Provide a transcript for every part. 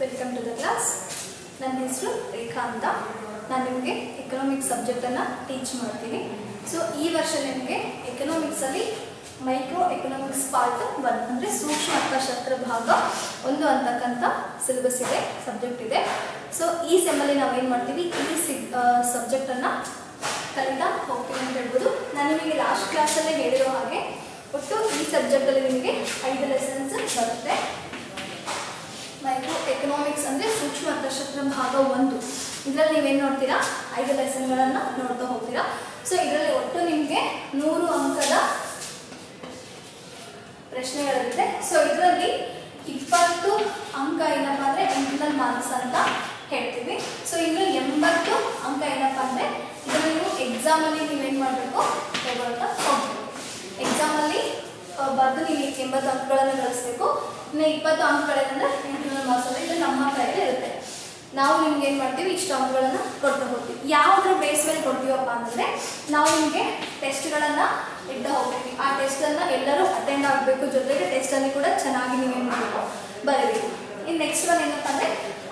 Welcome to the class. ನನ್ನ ಹೆಸರು ರೇಖಾ ಅಂತ. ನಾನು ನಿಮಗೆ ಎಕನಾಮಿಕ್ಸ್ ಸಬ್ಜೆಕ್ಟನ್ನು ಟೀಚ್ ಮಾಡ್ತೀನಿ. ಸೊ ಈ ವರ್ಷ ನಿಮಗೆ ಎಕನಾಮಿಕ್ಸಲ್ಲಿ ಮೈಕ್ರೋ ಎಕನಾಮಿಕ್ಸ್ ಪಾರ್ಟ್ 1 ಅಂದರೆ ಸೂಕ್ಷ್ಮ ಅರ್ಥಶಾಸ್ತ್ರ ಭಾಗ 1 ಅಂತಕ್ಕಂಥ ಸಿಲೆಬಸ್ ಇದೆ, ಸಬ್ಜೆಕ್ಟ್ ಇದೆ. ಸೊ ಈ ಸೆಮ್ಮಲ್ಲಿ ನಾವೇನು ಮಾಡ್ತೀವಿ, ಈ ಸಬ್ಜೆಕ್ಟನ್ನು ಕಲಿತಾ ಹೋಗ್ತೀವಿ ಅಂತ ಹೇಳ್ಬೋದು. ನಾನು ನಿಮಗೆ ಲಾಸ್ಟ್ ಕ್ಲಾಸಲ್ಲೇ ಹೇಳಿರೋ ಹಾಗೆ ಒಟ್ಟು ಈ ಸಬ್ಜೆಕ್ಟಲ್ಲಿ ನಿಮಗೆ 5 ಲೆಸನ್ಸ್ ಬರುತ್ತೆ. ಮೈಕ್ರೋ ಎಕನಾಮಿಕ್ಸ್ ಅಂದರೆ ಸೂಕ್ಷ್ಮ ಅರ್ಥಶಾಸ್ತ್ರ ಭಾಗ 1. ಇದರಲ್ಲಿ ನೀವೇನು ನೋಡ್ತೀರಾ, 5 ಲೆಸನ್ಗಳನ್ನು ನೋಡ್ತಾ ಹೋಗ್ತೀರಾ. ಸೊ ಇದರಲ್ಲಿ ಒಟ್ಟು ನಿಮಗೆ 100 ಅಂಕದ ಪ್ರಶ್ನೆಗಳಿರುತ್ತೆ. ಸೊ ಇದರಲ್ಲಿ 20 ಅಂಕ ಏನಪ್ಪ ಅಂದರೆ ಇಂಟರ್ನಲ್ ಮಾರ್ಕ್ಸ್ ಅಂತ ಹೇಳ್ತೀವಿ. ಸೊ ಇನ್ನು 80 ಅಂಕ ಏನಪ್ಪ ಅಂದರೆ ಇದನ್ನು ನೀವು ಎಕ್ಸಾಮಲ್ಲಿ ನೀವೇನು ಮಾಡಬೇಕು, ತಗೊಳ್ತಾ ಹೋಗಬೇಕು. ಎಕ್ಸಾಮಲ್ಲಿ ಬರೆದು ನೀವು 80 ಅಂಕಗಳನ್ನು ಗಳಿಸಬೇಕು. ಇನ್ನು 20 ಅಂಕಗಳೇನೆಂದರೆ ಇಂಟರ್ನಲ್ ಮಾರ್ಕ್ಸ್ ಅಂದರೆ ಇದು ನಮ್ಮ ಕೈಯಲ್ಲಿ ಇರುತ್ತೆ. ನಾವು ನಿಮ್ಗೆ ಏನು ಮಾಡ್ತೀವಿ, ಇಷ್ಟು ಅಂಕಗಳನ್ನು ಕೊಡ್ತಾ ಹೋಗ್ತೀವಿ. ಯಾವುದ್ರ ಬೇಸ್ ಮೇಲೆ ಕೊಡ್ತೀವಪ್ಪ ಅಂತಂದರೆ ನಾವು ನಿಮಗೆ ಟೆಸ್ಟ್ಗಳನ್ನು ಇಡ್ತಾ ಹೋಗ್ತೀವಿ. ಆ ಟೆಸ್ಟನ್ನು ಎಲ್ಲರೂ ಅಟೆಂಡ್ ಆಗಬೇಕು, ಜೊತೆಗೆ ಟೆಸ್ಟಲ್ಲಿ ಕೂಡ ಚೆನ್ನಾಗಿ ನೀವೇನು ಮಾಡಬೇಕು, ಬರೀಬೇಕು. ಇನ್ನು ನೆಕ್ಸ್ಟ್ ಒನ್ ಏನಪ್ಪ ಅಂದರೆ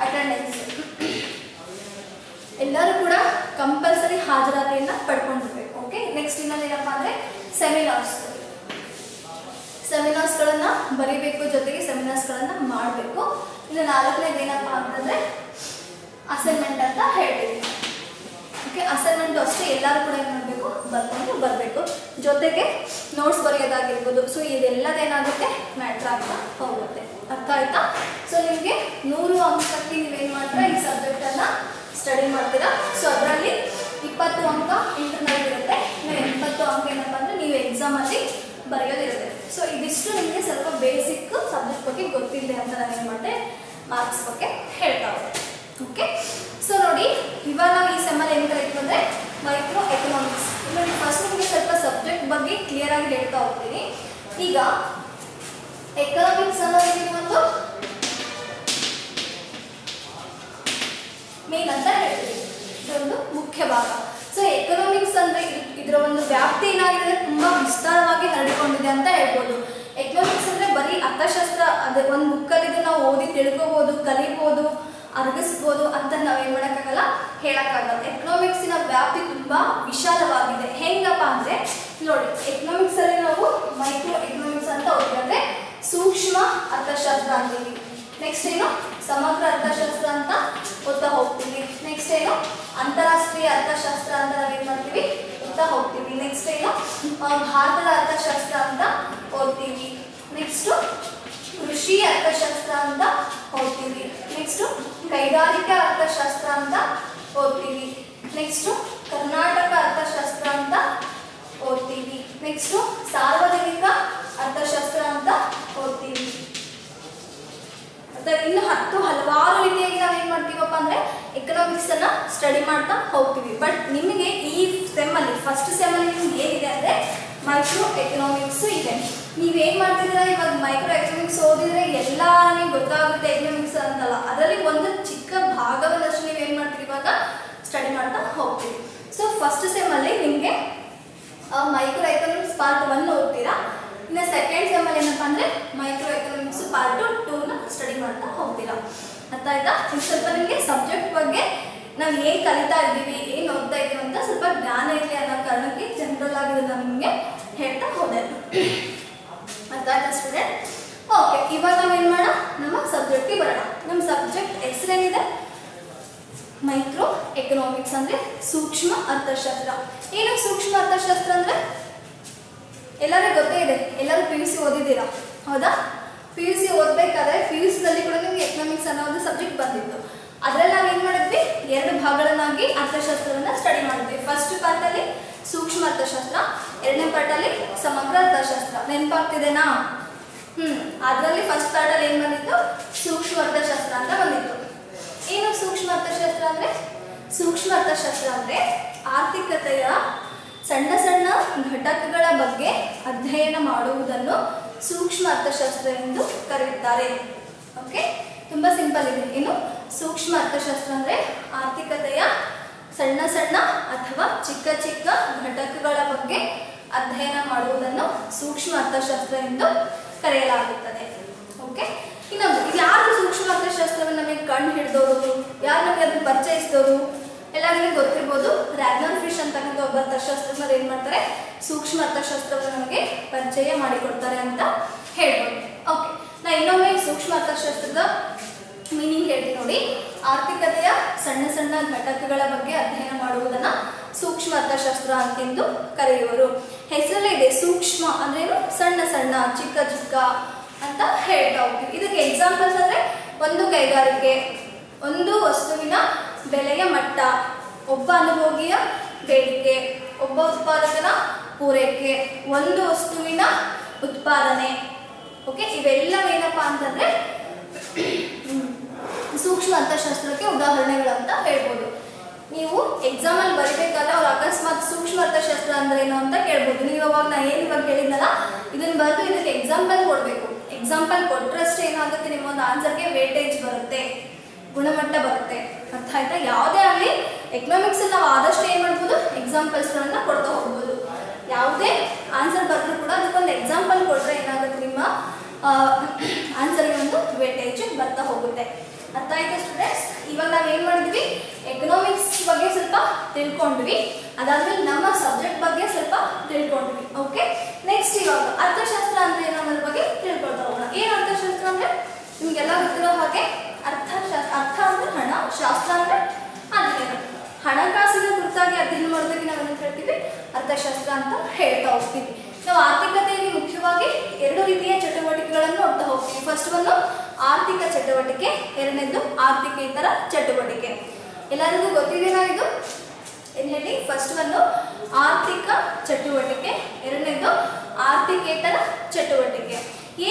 ಅಟೆಂಡೆನ್ಸ್. ಎಲ್ಲರೂ ಕೂಡ ಕಂಪಲ್ಸರಿ ಹಾಜರಾತಿಯನ್ನು ಪಡ್ಕೊಂಡಿರ್ಬೇಕು. ಓಕೆ. ನೆಕ್ಸ್ಟ್ ಇನ್ನೊಂದು ಏನಪ್ಪ ಅಂದರೆ ಸೆಮಿನಾರ್ಸ್ಗಳನ್ನು ಬರೀಬೇಕು, ಜೊತೆಗೆ ಸೆಮಿನಾರ್ಸ್ಗಳನ್ನು ಮಾಡಬೇಕು. ಇನ್ನು 4ನೇದು ಏನಪ್ಪ ಅಂತಂದರೆ ಅಸೈನ್ಮೆಂಟ್ ಅಂತ ಹೇಳ್ತೀವಿ. ಓಕೆ. ಅಸೈನ್ಮೆಂಟು ಅಷ್ಟೇ ಎಲ್ಲರೂ ಕೂಡ ಏನು ಮಾಡಬೇಕು, ಬರ್ಕೊಂಡು ಬರಬೇಕು, ಜೊತೆಗೆ ನೋಟ್ಸ್ ಬರೆಯೋದಾಗಿರ್ಬೋದು. ಸೊ ಇದೆಲ್ಲದೇನಾಗುತ್ತೆ, ಮ್ಯಾಟ್ರ್ ಆಗ್ತಾ ಹೋಗುತ್ತೆ. ಅರ್ಥ ಆಯ್ತಾ? ಸೊ ನಿಮಗೆ 100 ಅಂಕಕ್ಕೆ ನೀವೇನು ಮಾಡ್ತೀರಾ, ಈ ಸಬ್ಜೆಕ್ಟನ್ನು ಸ್ಟಡಿ ಮಾಡ್ತೀರಾ. ಸೊ ಅದರಲ್ಲಿ 20 ಅಂಕ ಇಂಟರ್ನಲ್ ಇರುತ್ತೆ, ಇನ್ನು 80 ಅಂಕ ಏನಪ್ಪ ಅಂದರೆ ನೀವು ಎಕ್ಸಾಮಲ್ಲಿ ಬರೆಯೋದಿರುತ್ತೆ. ಸೊ ಇದಿಷ್ಟು ನಿಮಗೆ ಸ್ವಲ್ಪ ಬೇಸಿಕ್ ಸಬ್ಜೆಕ್ಟ್ ಬಗ್ಗೆ ಗೊತ್ತಿದೆ ಅಂತ ನಾನು ಏನು ಮಾಡಿದೆ, ಮಾರ್ಕ್ಸ್ ಬಗ್ಗೆ ಹೇಳ್ತಾ ಹೋದೆ. ಓಕೆ. ಸೊ ನೋಡಿ, ಇವಾಗ ನಾವು ಈ ಸೆಮ್ಮಲ್ಲಿ ಏನು ಕಲಿತೀವಿ ಅಂದರೆ ಮೈಕ್ರೋ ಎಕನಾಮಿಕ್ಸ್. ನೋಡಿ, ಫಸ್ಟ್ ನಿಮಗೆ ಸ್ವಲ್ಪ ಸಬ್ಜೆಕ್ಟ್ ಬಗ್ಗೆ ಕ್ಲಿಯರ್ ಆಗಿ ಹೇಳ್ತಾ ಹೋಗ್ತೀನಿ. ಈಗ ಎಕನಾಮಿಕ್ಸ್ ಅನ್ನೋದು ಒಂದು ಮೇನ್ ಅಂತ ಹೇಳ್ತೀವಿ, ಇದೊಂದು ಮುಖ್ಯ ಭಾಗ. ಸೊ ಎಕನಾಮಿಕ್ಸ್ ಅಂದರೆ ಇದರ ಒಂದು ವ್ಯಾಪ್ತಿ ಏನಾಗಿದೆ, ತುಂಬ ವಿಸ್ತಾರವಾಗಿ ಹರಡಿಕೊಂಡಿದೆ ಅಂತ ಹೇಳ್ಬೋದು. ಎಕನಾಮಿಕ್ಸ್ ಅಂದರೆ ಬರೀ ಅರ್ಥಶಾಸ್ತ್ರ, ಅದೇ ಒಂದು ಬುಕ್ಕಲ್ಲಿ ನಾವು ಓದಿ ತಿಳ್ಕೊಬೋದು, ಕಲಿಬೋದು, ಅರಗಿಸ್ಬೋದು ಅಂತ ನಾವೇನು ಮಾಡೋಕ್ಕಾಗಲ್ಲ, ಹೇಳೋಕ್ಕಾಗಲ್ಲ. ಎಕನಾಮಿಕ್ಸಿನ ವ್ಯಾಪ್ತಿ ತುಂಬ ವಿಶಾಲವಾಗಿದೆ. ಹೆಂಗಪ್ಪ ಅಂದರೆ ನೋಡಿ, ಎಕನಾಮಿಕ್ಸಲ್ಲಿ ನಾವು ಮೈಕ್ರೋ ಎಕನಾಮಿಕ್ಸ್ ಅಂತ ಓದ್ತೀವಿ, ಅಂದರೆ ಸೂಕ್ಷ್ಮ ಅರ್ಥಶಾಸ್ತ್ರ ಅಂತೀವಿ. ನೆಕ್ಸ್ಟ್ ಏನು, ಸಮಗ್ರ ಅರ್ಥಶಾಸ್ತ್ರ ಅಂತ ಓದ್ತಾ ಹೋಗ್ತೀವಿ. ನೆಕ್ಸ್ಟ್ ಏನು, ಅಂತಾರಾಷ್ಟ್ರೀಯ ಅರ್ಥಶಾಸ್ತ್ರ ಅಂತ ನಾವೇನು ಮಾಡ್ತೀವಿ, ಓದ್ತಾ ಹೋಗ್ತೀವಿ. ನೆಕ್ಸ್ಟ್ ಏನು, ಭಾರತದ ಅರ್ಥಶಾಸ್ತ್ರ ಅಂತ ಓದ್ತೀವಿ. ನೆಕ್ಸ್ಟು ಕೃಷಿ ಅರ್ಥಶಾಸ್ತ್ರ ಅಂತ ಓದ್ತೀವಿ. ನೆಕ್ಸ್ಟು ಕೈಗಾರಿಕಾ ಅರ್ಥಶಾಸ್ತ್ರ ಅಂತ ಓದ್ತೀವಿ. ನೆಕ್ಸ್ಟು ಕರ್ನಾಟಕ ಅರ್ಥಶಾಸ್ತ್ರ ಅಂತ ಓದ್ತೀವಿ. ನೆಕ್ಸ್ಟು ಸಾರ್ವಜನಿಕ ಅರ್ಥಶಾಸ್ತ್ರ ಅಂತ ಓದ್ತೀವಿ. ಇನ್ನು ಹಲವಾರು ರೀತಿಯಾಗಿ ನಾವೇನು ಮಾಡ್ತೀವಪ್ಪ ಅಂದರೆ ಎಕನಾಮಿಕ್ಸನ್ನು ಸ್ಟಡಿ ಮಾಡ್ತಾ ಹೋಗ್ತೀವಿ. ಬಟ್ ನಿಮಗೆ ಈ ಸೆಮ್ಮಲ್ಲಿ, ಫಸ್ಟ್ ಸೆಮ್ಮಲ್ಲಿ ನಿಮ್ಗೆ ಏನಿದೆ ಅಂದರೆ ಮೈಕ್ರೋ ಎಕನಾಮಿಕ್ಸ್ ಇದೆ. ನೀವೇನು ಮಾಡ್ತಿದ್ದೀರಾ, ಇವಾಗ ಮೈಕ್ರೋ ಎಕನಾಮಿಕ್ಸ್ ಓದಿದರೆ ಎಲ್ಲ ನಿಮಗೆ ಗೊತ್ತಾಗುತ್ತೆ ಎಕನಾಮಿಕ್ಸ್ ಅಂತಲ್ಲ, ಅದರಲ್ಲಿ ಒಂದು ಚಿಕ್ಕ ಭಾಗವನ್ನಷ್ಟು ನೀವೇನು ಮಾಡ್ತೀರಿ, ಇವಾಗ ಸ್ಟಡಿ ಮಾಡ್ತಾ ಹೋಗ್ತೀವಿ. ಸೊ ಫಸ್ಟ್ ಸೆಮ್ಮಲ್ಲಿ ನಿಮಗೆ ಮೈಕ್ರೋ ಎಕನಾಮಿಕ್ಸ್ ಪಾರ್ಟ್ 1 ಓದ್ತೀರಾ. ಇನ್ನು ಸೆಕೆಂಡ್ ಸೆಮ್ಮಲ್ಲಿ ಏನಪ್ಪ ಅಂದರೆ ಮೈಕ್ರೋ ಎಕನಾಮಿಕ್ಸ್ ಪಾರ್ಟ್ 2ನ ಸ್ಟಡಿ ಮಾಡ್ತಾ ಹೋಗ್ತೀರಾ. ಅರ್ಥ ಆಯ್ತಾ? ಇನ್ನು ಸ್ವಲ್ಪ ನಿಮಗೆ ಸಬ್ಜೆಕ್ಟ್ ಬಗ್ಗೆ ನಾವು ಏನು ಕಲಿತಾ ಇದ್ದೀವಿ, ಏನು ಓದ್ತಾ ಇದ್ದೀವಿ ಅಂತ ಸ್ವಲ್ಪ ಜ್ಞಾನ ಇರಲಿ ಅನ್ನೋ ಕಾರಣಕ್ಕೆ ಜನರಲ್ ಆಗಿ ನಾನು ನಿಮಗೆ ಹೇಳ್ತಾ ಹೋದೆ. ಅರ್ಥ ಆಯ್ತಾ ಸ್ಟೂಡೆಂಟ್? ಓಕೆ. ಇವಾಗ ನಾವೇನು ಮಾಡೋಣ, ನಮ್ಮ ಸಬ್ಜೆಕ್ಟಿಗೆ ಬರೋಣ. ನಮ್ಮ ಸಬ್ಜೆಕ್ಟ್ ಹೆಸರೇನಿದೆ, ಮೈಕ್ರೋ ಎಕನಾಮಿಕ್ಸ್ ಅಂದರೆ ಸೂಕ್ಷ್ಮ ಅರ್ಥಶಾಸ್ತ್ರ. ಏನು ಸೂಕ್ಷ್ಮ ಅರ್ಥಶಾಸ್ತ್ರ ಅಂದರೆ ಎಲ್ಲರಿಗೂ ಗೊತ್ತೇ ಇದೆ, ಎಲ್ಲರೂ PUC ಓದಿದ್ದೀರಾ, ಹೌದಾ? PUC ಓದಬೇಕಾದ್ರೆ PUCದಲ್ಲಿ ಕೂಡ ನಿಮಗೆ ಎಕನಾಮಿಕ್ಸ್ ಅನ್ನೋ ಒಂದು ಸಬ್ಜೆಕ್ಟ್ ಬಂದಿತ್ತು. ಅದರಲ್ಲಿ ನಾವು ಏನು ಮಾಡಿದ್ವಿ, 2 ಭಾಗಗಳನ್ನಾಗಿ ಅರ್ಥಶಾಸ್ತ್ರವನ್ನು ಸ್ಟಡಿ ಮಾಡಿದ್ವಿ. ಫಸ್ಟ್ ಪಾರ್ಟಲ್ಲಿ ಸೂಕ್ಷ್ಮ ಅರ್ಥಶಾಸ್ತ್ರ, 2ನೇ ಪಾರ್ಟಲ್ಲಿ ಸಮಗ್ರ ಅರ್ಥಶಾಸ್ತ್ರ. ನೆನಪಾಗ್ತಿದೆನಾ? ಅದರಲ್ಲಿ ಫಸ್ಟ್ ಪಾರ್ಟಲ್ಲಿ ಏನು ಬಂದಿತ್ತು, ಸೂಕ್ಷ್ಮ ಅರ್ಥಶಾಸ್ತ್ರ ಅಂತ ಬಂದಿತ್ತು. ಏನು ಸೂಕ್ಷ್ಮ ಅರ್ಥಶಾಸ್ತ್ರ ಅಂದರೆ? ಸೂಕ್ಷ್ಮ ಅರ್ಥಶಾಸ್ತ್ರ ಅಂದರೆ ಆರ್ಥಿಕತೆಯ ಸಣ್ಣ ಸಣ್ಣ ಘಟಕಗಳ ಬಗ್ಗೆ ಅಧ್ಯಯನ ಮಾಡುವುದನ್ನು ಸೂಕ್ಷ್ಮ ಅರ್ಥಶಾಸ್ತ್ರ ಎಂದು ಕರೆಯುತ್ತಾರೆ. ಓಕೆ. ತುಂಬ ಸಿಂಪಲ್ ಇದೆ. ಏನು ಸೂಕ್ಷ್ಮ ಅರ್ಥಶಾಸ್ತ್ರ ಅಂದರೆ ಆರ್ಥಿಕತೆಯ ಸಣ್ಣ ಸಣ್ಣ ಅಥವಾ ಚಿಕ್ಕ ಚಿಕ್ಕ ಘಟಕಗಳ ಬಗ್ಗೆ ಅಧ್ಯಯನ ಮಾಡುವುದನ್ನು ಸೂಕ್ಷ್ಮ ಅರ್ಥಶಾಸ್ತ್ರ ಎಂದು ಕರೆಯಲಾಗುತ್ತದೆ. ಓಕೆ. ಇನ್ನೊಂದು, ಯಾರು ಸೂಕ್ಷ್ಮ ಅರ್ಥಶಾಸ್ತ್ರವನ್ನು ನಮಗೆ ಕಂಡು ಹಿಡಿದವರು, ಯಾರು ನಮಗೆ ಅದನ್ನು ಪರಿಚಯಿಸಿದವರು ಎಲ್ಲ ನಿಮಗೆ ಗೊತ್ತಿರ್ಬೋದು. ರ್ಯಾಗ್ನರ್ ಫಿಶ್ ಅಂತಕ್ಕಂಥ ಒಬ್ಬ ಅರ್ಥಶಾಸ್ತ್ರಜ್ಞರು ಏನು ಮಾಡ್ತಾರೆ, ಸೂಕ್ಷ್ಮ ಅರ್ಥಶಾಸ್ತ್ರವನ್ನು ನಮಗೆ ಪರಿಚಯ ಮಾಡಿಕೊಡ್ತಾರೆ ಅಂತ ಹೇಳ್ಬೋದು. ಓಕೆ, ನಾ ಇನ್ನೊಮ್ಮೆ ಸೂಕ್ಷ್ಮ ಅರ್ಥಶಾಸ್ತ್ರದ ಮೀನಿಂಗ್ ಹೇಳ್ತೀನಿ ನೋಡಿ. ಆರ್ಥಿಕತೆಯ ಸಣ್ಣ ಸಣ್ಣ ಘಟಕಗಳ ಬಗ್ಗೆ ಅಧ್ಯಯನ ಮಾಡುವುದನ್ನು ಸೂಕ್ಷ್ಮ ಅರ್ಥಶಾಸ್ತ್ರ ಅಂತೆಂದು ಕರೆಯುವರು. ಹೆಸರಲ್ಲೇ ಇದೆ, ಸೂಕ್ಷ್ಮ ಅಂದ್ರೇನು, ಸಣ್ಣ ಸಣ್ಣ, ಚಿಕ್ಕ ಚಿಕ್ಕ ಅಂತ ಹೇಳ್ತಾ ಹೋಗ್ತೀವಿ. ಇದಕ್ಕೆ ಎಕ್ಸಾಂಪಲ್ಸ್ ಅಂದರೆ ಒಂದು ಕೈಗಾರಿಕೆ, ಒಂದು ವಸ್ತುವಿನ ಬೆಲೆಯ ಮಟ್ಟ, ಒಬ್ಬ ಅನುಭೋಗಿಯ ಬೇಡಿಕೆ, ಒಬ್ಬ ಉತ್ಪಾದಕನ ಪೂರೈಕೆ, ಒಂದು ವಸ್ತುವಿನ ಉತ್ಪಾದನೆ. ಓಕೆ, ಇವೆಲ್ಲವೇನಪ್ಪ ಅಂತಂದರೆ ಸೂಕ್ಷ್ಮ ಅರ್ಥಶಾಸ್ತ್ರಕ್ಕೆ ಉದಾಹರಣೆಗಳಂತ ಹೇಳ್ಬೋದು. ನೀವು ಎಕ್ಸಾಮಲ್ಲಿ ಬರೀಬೇಕಾದ್ರೆ ಅವ್ರು ಅಕಸ್ಮಾತ್ ಸೂಕ್ಷ್ಮ ಅರ್ಥಶಾಸ್ತ್ರ ಅಂದ್ರೆ ಏನು ಅಂತ ಕೇಳ್ಬೋದು. ನೀವು ಅವಾಗ ನಾ ಏನು ಇವಾಗ ಹೇಳಿದ್ನಲ್ಲ ಇದನ್ನು ಬರೆದು ಇದಕ್ಕೆ ಎಕ್ಸಾಂಪಲ್ ಕೊಡಬೇಕು. ಎಕ್ಸಾಂಪಲ್ ಕೊಟ್ಟರಷ್ಟೇ ಏನಾಗುತ್ತೆ, ನಿಮ್ಮೊಂದು ಆನ್ಸರ್ಗೆ ವೇಟೇಜ್ ಬರುತ್ತೆ, ಗುಣಮಟ್ಟ ಬರುತ್ತೆ. ಅರ್ಥ ಆಯ್ತಾ? ಯಾವುದೇ ಆಗಲಿ ಎಕನಾಮಿಕ್ಸ್ ನಾವು ಆದಷ್ಟು ಏನು ಮಾಡ್ಬೋದು, ಎಕ್ಸಾಂಪಲ್ಸ್ಗಳನ್ನು ಕೊಡ್ತಾ ಹೋಗ್ಬೋದು. ಯಾವುದೇ ಆನ್ಸರ್ ಬರೆದ್ರು ಕೂಡ ಅದಕ್ಕೊಂದು ಎಕ್ಸಾಂಪಲ್ ಕೊಟ್ಟರೆ ಏನಾಗುತ್ತೆ, ನಿಮ್ಮ ಆನ್ಸರ್ಗೆ ಒಂದು ವೇಟೇಜ್ ಬರ್ತಾ ಹೋಗುತ್ತೆ. ಅರ್ಥ ಆಯ್ತಾ ಸ್ಟೂಡೆಂಟ್ಸ್? ಇವಾಗ ನಾವು ಏನು ಮಾಡಿದ್ವಿ, ಎಕನಾಮಿಕ್ಸ್ ಬಗ್ಗೆ ಸ್ವಲ್ಪ ತಿಳ್ಕೊಂಡ್ವಿ, ಅದಾದ್ಮೇಲೆ ನಮ್ಮ ಸಬ್ಜೆಕ್ಟ್ ಬಗ್ಗೆ ಸ್ವಲ್ಪ ತಿಳ್ಕೊಂಡ್ವಿ. ಓಕೆ, ನೆಕ್ಸ್ಟ್ ಇವಾಗ ಅರ್ಥಶಾಸ್ತ್ರ ಅಂದ್ರೆ ಏನು ಅನ್ನೋದ್ರ ಬಗ್ಗೆ ತಿಳ್ಕೊಳ್ತಾ ಹೋಗೋಣ. ಏನು ಅರ್ಥಶಾಸ್ತ್ರ ಅಂದ್ರೆ ನಿಮಗೆಲ್ಲ ಗೊತ್ತಿರೋ ಹಾಗೆ ಅರ್ಥ ಅಂದ್ರೆ ಹಣ, ಶಾಸ್ತ್ರ ಅಂದ್ರೆ ಅಧ್ಯಯನ. ಹಣಕಾಸಿನ ಕುರಿತಾಗಿ ಅಧ್ಯಯನ ಮಾಡೋದಕ್ಕೆ ನಾವೇನು ಹೇಳ್ತೀವಿ, ಅರ್ಥಶಾಸ್ತ್ರ ಅಂತ ಹೇಳ್ತಾ ಹೋಗ್ತೀವಿ. ನಾವು ಆರ್ಥಿಕತೆಯಲ್ಲಿ ಮುಖ್ಯವಾಗಿ ಎರಡು ರೀತಿಯ ಚಟುವಟಿಕೆಗಳನ್ನು ನೋಡ್ತಾ ಹೋಗ್ತೀವಿ. ಫಸ್ಟ್ ಒಂದು ಆರ್ಥಿಕ ಚಟುವಟಿಕೆ, ಎರಡನೇದು ಆರ್ಥಿಕೇತರ ಚಟುವಟಿಕೆ. ಎಲ್ಲರಿಗೂ ಗೊತ್ತಿದೆಯಾ ಇದು? ಏನು ಹೇಳಿ? ಫಸ್ಟ್ ಒಂದು ಆರ್ಥಿಕ ಚಟುವಟಿಕೆ, ಎರಡನೇದು ಆರ್ಥಿಕೇತರ ಚಟುವಟಿಕೆ.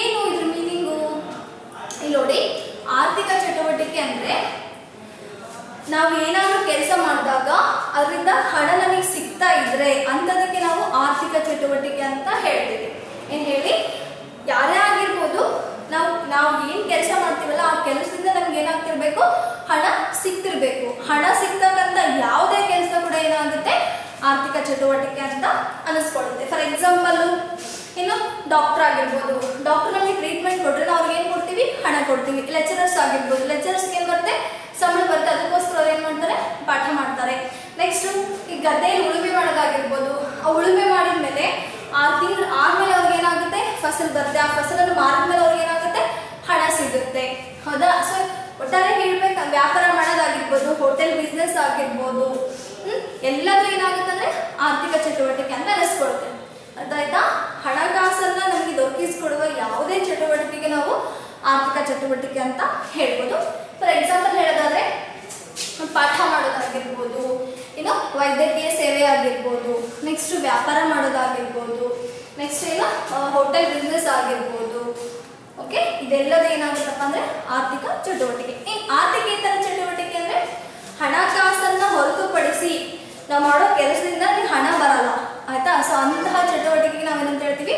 ಏನು ಇದ್ರ ಮೀನಿಂಗು? ಇಲ್ಲಿ ನೋಡಿ, ಆರ್ಥಿಕ ಚಟುವಟಿಕೆ ಅಂದರೆ ನಾವು ಏನಾದರೂ ಕೆಲಸ ಮಾಡಿದಾಗ ಅದರಿಂದ ಹಣ ನಮಗೆ ಸಿಗ್ತಾ ಇದ್ರೆ ಅಂಥದಕ್ಕೆ ನಾವು ಆರ್ಥಿಕ ಚಟುವಟಿಕೆ ಅಂತ ಹೇಳ್ತೀವಿ. ಏನು ಹೇಳಿ? ಯಾರೇ ಆಗಿರ್ಬೋದು, ನಾವು ಏನು ಕೆಲಸ ಮಾಡ್ತೀವಲ್ಲ ಆ ಕೆಲಸದಿಂದ ನಮ್ಗೆ ಏನಾಗ್ತಿರ್ಬೇಕು, ಹಣ ಸಿಗ್ತಿರ್ಬೇಕು. ಹಣ ಸಿಗ್ತಕ್ಕಂಥ ಯಾವುದೇ ಕೆಲಸ ಕೂಡ ಏನಾಗುತ್ತೆ, ಆರ್ಥಿಕ ಚಟುವಟಿಕೆ ಅಂತ ಅನಿಸ್ಕೊಳ್ಳುತ್ತೆ. ಫಾರ್ ಎಕ್ಸಾಂಪಲ್ಲು, ಇನ್ನು ಡಾಕ್ಟರ್ ಆಗಿರ್ಬೋದು, ಡಾಕ್ಟರ್ ನಮಗೆ ಟ್ರೀಟ್ಮೆಂಟ್ ಕೊಟ್ಟರೆ ನಾವು ಅವ್ರಿಗೆ ಏನು ಕೊಡ್ತೀವಿ, ಹಣ ಕೊಡ್ತೀವಿ. ಲೆಕ್ಚರರ್ಸ್ ಆಗಿರ್ಬೋದು, ಲೆಕ್ಚರರ್ಸ್ಗೆ ಏನು ಬರುತ್ತೆ, ಸಂಬಳ ಬರುತ್ತೆ, ಅದಕ್ಕೋಸ್ಕರ ಅವ್ರು ಏನು ಮಾಡ್ತಾರೆ, ಪಾಠ ಮಾಡ್ತಾರೆ. ನೆಕ್ಸ್ಟು ಈ ಗದ್ದೆಯಲ್ಲಿ ಉಳುಮೆ ಮಾಡೋದಾಗಿರ್ಬೋದು, ಆ ಉಳುಮೆ ಮಾಡಿದ ಮೇಲೆ 6 ತಿಂಗಳು ಆದಮೇಲೆ ಅವ್ರಿಗೆ ಏನಾಗುತ್ತೆ, ಫಸಲು ಬರುತ್ತೆ. ಆ ಫಸಲನ್ನು ಮಾರಿದ್ಮೇಲೆ ಅವ್ರಿಗೆ ಏನಾಗುತ್ತೆ, ಹಣ ಸಿಗುತ್ತೆ. ಹೌದಾ? ಸೊ ಒಟ್ಟಾರೆ ಹೇಳ್ಬೇಕು, ವ್ಯಾಪಾರ ಮಾಡೋದಾಗಿರ್ಬೋದು, ಹೋಟೆಲ್ ಬಿಸ್ನೆಸ್ ಆಗಿರ್ಬೋದು, ಎಲ್ಲದೂ ಏನಾಗುತ್ತೆ ಅಂದರೆ ಆರ್ಥಿಕ ಚಟುವಟಿಕೆ ಅಂತ ಅನಿಸ್ಕೊಳುತ್ತೆ. ಅರ್ಥಾಯ್ತಾ? ಹಣಕಾಸನ್ನು ನಮಗೆ ದೊರಕಿಸಿಕೊಡುವ ಯಾವುದೇ ಚಟುವಟಿಕೆಗೆ ನಾವು ಆರ್ಥಿಕ ಚಟುವಟಿಕೆ ಅಂತ ಹೇಳ್ಬೋದು. ಫಾರ್ ಎಕ್ಸಾಂಪಲ್ ಹೇಳೋದಾದರೆ ಪಾಠ ಮಾಡೋದಾಗಿರ್ಬೋದು, ಇನ್ನು ವೈದ್ಯಕೀಯ ಸೇವೆ ಆಗಿರ್ಬೋದು, ನೆಕ್ಸ್ಟ್ ವ್ಯಾಪಾರ ಮಾಡೋದಾಗಿರ್ಬೋದು, ನೆಕ್ಸ್ಟ್ ಏನು ಹೋಟೆಲ್ ಬಿಸ್ನೆಸ್ ಆಗಿರ್ಬೋದು. ಓಕೆ, ಇದೆಲ್ಲದೂ ಏನಾಗುತ್ತಪ್ಪ ಅಂದರೆ ಆರ್ಥಿಕ ಚಟುವಟಿಕೆ. ಈ ಆರ್ಥಿಕೇತರ ಚಟುವಟಿಕೆ ಅಂದರೆ ಹಣಕಾಸನ್ನು ಹೊರತುಪಡಿಸಿ ನಾವು ಮಾಡೋ ಕೆಲಸದಿಂದ ನಿಮಗೆ ಹಣ ಬರಲ್ಲ. ಆಯಿತಾ? ಸೊ ಅಂತಹ ಚಟುವಟಿಕೆಗೆ ನಾವೇನಂತ ಹೇಳ್ತೀವಿ,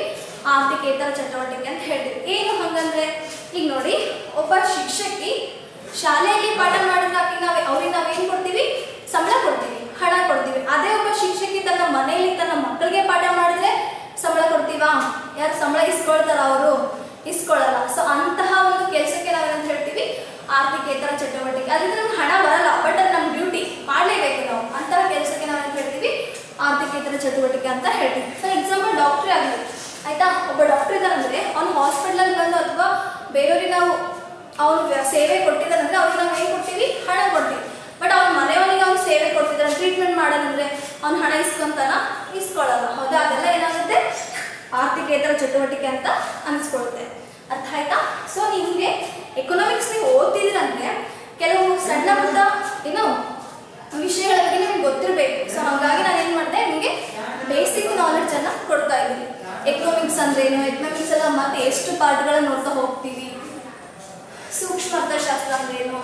ಆರ್ಥಿಕೇತರ ಚಟುವಟಿಕೆ ಅಂತ ಹೇಳ್ತೀವಿ. ಏನು ಹಾಗಂದರೆ, ಈಗ ನೋಡಿ, ಒಬ್ಬ ಶಿಕ್ಷಕಿ ಶಾಲೆಯಲ್ಲಿ ಪಾಠ ಮಾಡಿದಾಕಿ ಅವ್ರಿಗೆ ನಾವೇನು ಕೊಡ್ತೀವಿ, ಸಂಬಳ ಕೊಡ್ತೀವಿ, ಹಣ ಕೊಡ್ತೀವಿ. ಅದೇ ಒಬ್ಬ ಶಿಕ್ಷಕಿ ತನ್ನ ಮನೆಯಲ್ಲಿ ತನ್ನ ಮಕ್ಕಳಿಗೆ ಪಾಠ ಮಾಡಿದ್ರೆ ಸಂಬಳ ಕೊಡ್ತೀವಾ? ಯಾರು ಸಂಬಳ ಇಸ್ಕೊಳ್ತಾರ? ಅವರು ಇಸ್ಕೊಳ್ಳಲ್ಲ. ಸೊ ಅಂತಹ ಒಂದು ಕೆಲಸಕ್ಕೆ ನಾವೇನಂತ ಹೇಳ್ತೀವಿ, ಆರ್ಥಿಕೇತರ ಚಟುವಟಿಕೆ. ಅದರಿಂದ ನಮ್ಗೆ ಹಣ ಬರಲ್ಲ, ಬಟ್ ಅದು ನಮ್ಮ ಡ್ಯೂಟಿ, ಮಾಡಲೇಬೇಕು ನಾವು. ಅಂತಹ ಕೆಲಸಕ್ಕೆ ನಾವೇನಂತ ಹೇಳ್ತೀವಿ, ಆರ್ಥಿಕೇತರ ಚಟುವಟಿಕೆ ಅಂತ ಹೇಳ್ತೀವಿ. ಫಾರ್ ಎಕ್ಸಾಂಪಲ್ ಡಾಕ್ಟ್ರೇ ಆಗಲಿ, ಆಯಿತಾ? ಒಬ್ಬ ಡಾಕ್ಟರ್ ಇದ್ದಾರಂದರೆ ಅವ್ನು ಹಾಸ್ಪಿಟ್ಲಲ್ಲಿ ಬಂದು ಅಥವಾ ಬೇರೆಯವ್ರಿಗೆ ನಾವು ಅವ್ನು ಸೇವೆ ಕೊಟ್ಟಿದ್ದಾರಂದರೆ ಅವ್ರಿಗೆ ನಾವು ಏನು ಕೊಡ್ತೀವಿ, ಹಣ ಕೊಡ್ತೀವಿ. ಬಟ್ ಅವ್ನ ಮನೆಯವನಿಗೆ ಅವ್ನು ಸೇವೆ ಕೊಡ್ತಿದ್ದಾನೆ, ಟ್ರೀಟ್ಮೆಂಟ್ ಮಾಡೋದಂದರೆ ಅವ್ನು ಹಣ ಇಸ್ಕೊಂತಾನ? ಇಸ್ಕೊಳ್ಳಲ್ಲ. ಹೌದಾ? ಅದೆಲ್ಲ ಏನಾಗುತ್ತೆ, ಆರ್ಥಿಕೇತರ ಚಟುವಟಿಕೆ ಅಂತ ಅನಿಸ್ಕೊಳ್ಳುತ್ತೆ. ಅರ್ಥ ಆಯ್ತಾ? ಸೊ ನಿಮಗೆ ಎಕನಾಮಿಕ್ಸ್ ನೀವು ಓದ್ತಿದ್ದೀರಂದರೆ ಕೆಲವು ಸಣ್ಣ ಪುಟ್ಟ ಏನು ವಿಷಯಗಳ ಬಗ್ಗೆ ನಿಮಗೆ ಗೊತ್ತಿರಬೇಕು. ಸೊ ಹಾಗಾಗಿ ನಾನು ಏನು ಮಾಡಿದೆ, ನಿಮಗೆ ಬೇಸಿಕ್ ನಾಲೆಡ್ಜನ್ನು ಕೊಡ್ತಾ ಇದ್ದೀನಿ. ಎಕನಾಮಿಕ್ಸ್ ಅಂದ್ರೇನು, ಎಕನಾಮಿಕ್ಸ್ ಎಲ್ಲ ಮತ್ತೆ ಎಷ್ಟು ಪಾರ್ಟ್ಗಳನ್ನು ನೋಡ್ತಾ ಹೋಗ್ತೀವಿ, ಸೂಕ್ಷ್ಮ ಅರ್ಥಶಾಸ್ತ್ರ ಅಂದ್ರೇನು.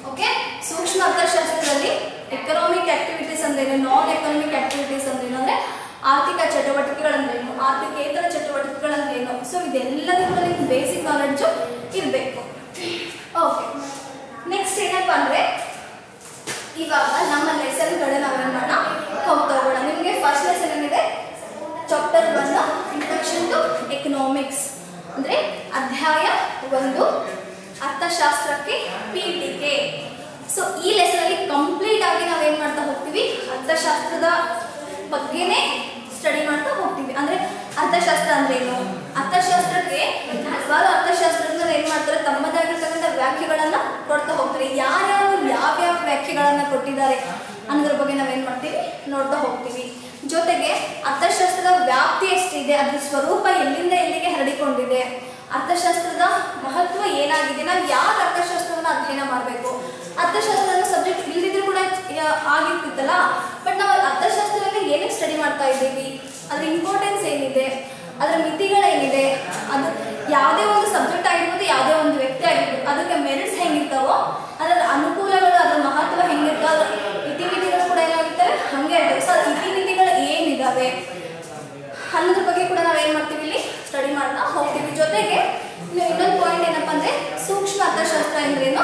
ಓಕೆ, ಸೂಕ್ಷ್ಮ ಅರ್ಥಶಾಸ್ತ್ರದಲ್ಲಿ ಎಕನಾಮಿಕ್ ಆಕ್ಟಿವಿಟೀಸ್ ಅಂದ್ರೇನು, ನಾನ್ ಎಕನಾಮಿಕ್ ಆಕ್ಟಿವಿಟೀಸ್ ಅಂದ್ರೇನು, ಅಂದರೆ ಆರ್ಥಿಕ ಚಟುವಟಿಕೆಗಳಂದ್ರೇನು, ಆರ್ಥಿಕೇತರ ಚಟುವಟಿಕೆಗಳಂದ್ರೇನು. ಸೊ ಇದೆಲ್ಲದೂ ಕೂಡ ನಿಮ್ಗೆ ಬೇಸಿಕ್ ನಾಲೆಡ್ಜು ಇರಬೇಕು. ಓಕೆ, ನೆಕ್ಸ್ಟ್ ಏನಪ್ಪ ಅಂದರೆ, ಇವಾಗ ನಮ್ಮ ಲೆಸನ್ಗಳು ನಾವೇನು ಮಾಡೋಣ, ಹೋಗ್ತಾ ಹೋಗೋಣ. ನಿಮಗೆ ಫಸ್ಟ್ ಲೆಸನ್ ಏನಿದೆ, ಚಾಪ್ಟರ್ 1 ಇಂಟ್ರೊಡಕ್ಷನ್ ಟು ಎಕನಾಮಿಕ್ಸ್, ಅಂದರೆ ಅಧ್ಯಾಯ 1 ಅರ್ಥಶಾಸ್ತ್ರ ಅರ್ಥಶಾಸ್ತ್ರಕ್ಕೆ ಪೀಠಿಕೆ. ಸೊ ಈ ಲೆಸನ್ ಅಲ್ಲಿ ಕಂಪ್ಲೀಟ್ ಆಗಿ ನಾವೇನ್ ಮಾಡ್ತಾ ಹೋಗ್ತೀವಿ, ಅರ್ಥಶಾಸ್ತ್ರದ ಬಗ್ಗೆನೇ ಸ್ಟಡಿ ಮಾಡ್ತಾ ಹೋಗ್ತೀವಿ. ಅಂದ್ರೆ ಅರ್ಥಶಾಸ್ತ್ರ ಅಂದ್ರೆ ಏನು, ಅರ್ಥಶಾಸ್ತ್ರಕ್ಕೆ ಹಲವಾರು ಅರ್ಥಶಾಸ್ತ್ರಜ್ಞರು ಏನ್ ಮಾಡ್ತಾರೆ, ತಮ್ಮದಾಗಿರ್ತಕ್ಕಂಥ ವ್ಯಾಖ್ಯೆಗಳನ್ನ ಕೊಡ್ತಾ ಹೋಗ್ತಾರೆ. ಯಾರ್ಯಾವ ವ್ಯಾಖ್ಯೆಗಳನ್ನ ಕೊಟ್ಟಿದ್ದಾರೆ ಅನ್ನೋದ್ರ ಬಗ್ಗೆ ನಾವೇನ್ ಮಾಡ್ತೀವಿ, ನೋಡ್ತಾ ಹೋಗ್ತೀವಿ. ಜೊತೆಗೆ ಅರ್ಥಶಾಸ್ತ್ರದ ವ್ಯಾಪ್ತಿ ಎಷ್ಟಿದೆ, ಅದ್ರ ಸ್ವರೂಪ ಎಲ್ಲಿಂದ ಎಲ್ಲಿಗೆ ಹರಡಿಕೊಂಡಿದೆ, ಅರ್ಥಶಾಸ್ತ್ರದ ಮಹತ್ವ ಏನಾಗಿದೆ, ನಾವು ಯಾಕೆ ಅರ್ಥಶಾಸ್ತ್ರವನ್ನು ಅಧ್ಯಯನ ಮಾಡಬೇಕು, ಅರ್ಥಶಾಸ್ತ್ರದ ಸಬ್ಜೆಕ್ಟ್ ಇಲ್ದಿದ್ರು ಕೂಡ ಆಗಿರ್ತಿತ್ತಲ್ಲ, ಬಟ್ ನಾವು ಅರ್ಥಶಾಸ್ತ್ರದಲ್ಲಿ ಏನಕ್ಕೆ ಸ್ಟಡಿ ಮಾಡ್ತಾ ಇದ್ದೀವಿ, ಅದ್ರ ಇಂಪಾರ್ಟೆನ್ಸ್ ಏನಿದೆ, ಅದರ ಮಿತಿಗಳೇನಿದೆ, ಅದು ಯಾವುದೇ ಒಂದು ಸಬ್ಜೆಕ್ಟ್ ಆಗಿರ್ಬೋದು, ಯಾವುದೇ ಒಂದು ವ್ಯಕ್ತಿ ಆಗಿರ್ಬೋದು, ಅದಕ್ಕೆ ಮೆರಿಟ್ಸ್ ಹೆಂಗಿರ್ತಾವೋ, ಅದರ ಅನುಕೂಲಗಳು, ಅದರ ಮಹತ್ವ ಹೆಂಗಿರ್ತಾವ, ಅದರ ಇತಿಮಿತಿಗಳು ಕೂಡ ಏನಾಗಿರ್ತವೆ ಹಂಗೆ ಇರ್ತವೆ. ಸೊ ಅದು ಇತಿಮಿತಿಗಳು ಏನಿದಾವೆ ಅನ್ನೋದ್ರ ಬಗ್ಗೆ ಕೂಡ ನಾವೇನು ಮಾಡ್ತೀವಿ, ಇಲ್ಲಿ ಸ್ಟಡಿ ಮಾಡ್ತಾ ಹೋಗ್ತೀವಿ. ಜೊತೆಗೆ ಇನ್ನೊಂದು ಪಾಯಿಂಟ್ ಏನಪ್ಪ ಅಂದರೆ, ಸೂಕ್ಷ್ಮ ಅರ್ಥಶಾಸ್ತ್ರ ಎಂದ್ರೇನು,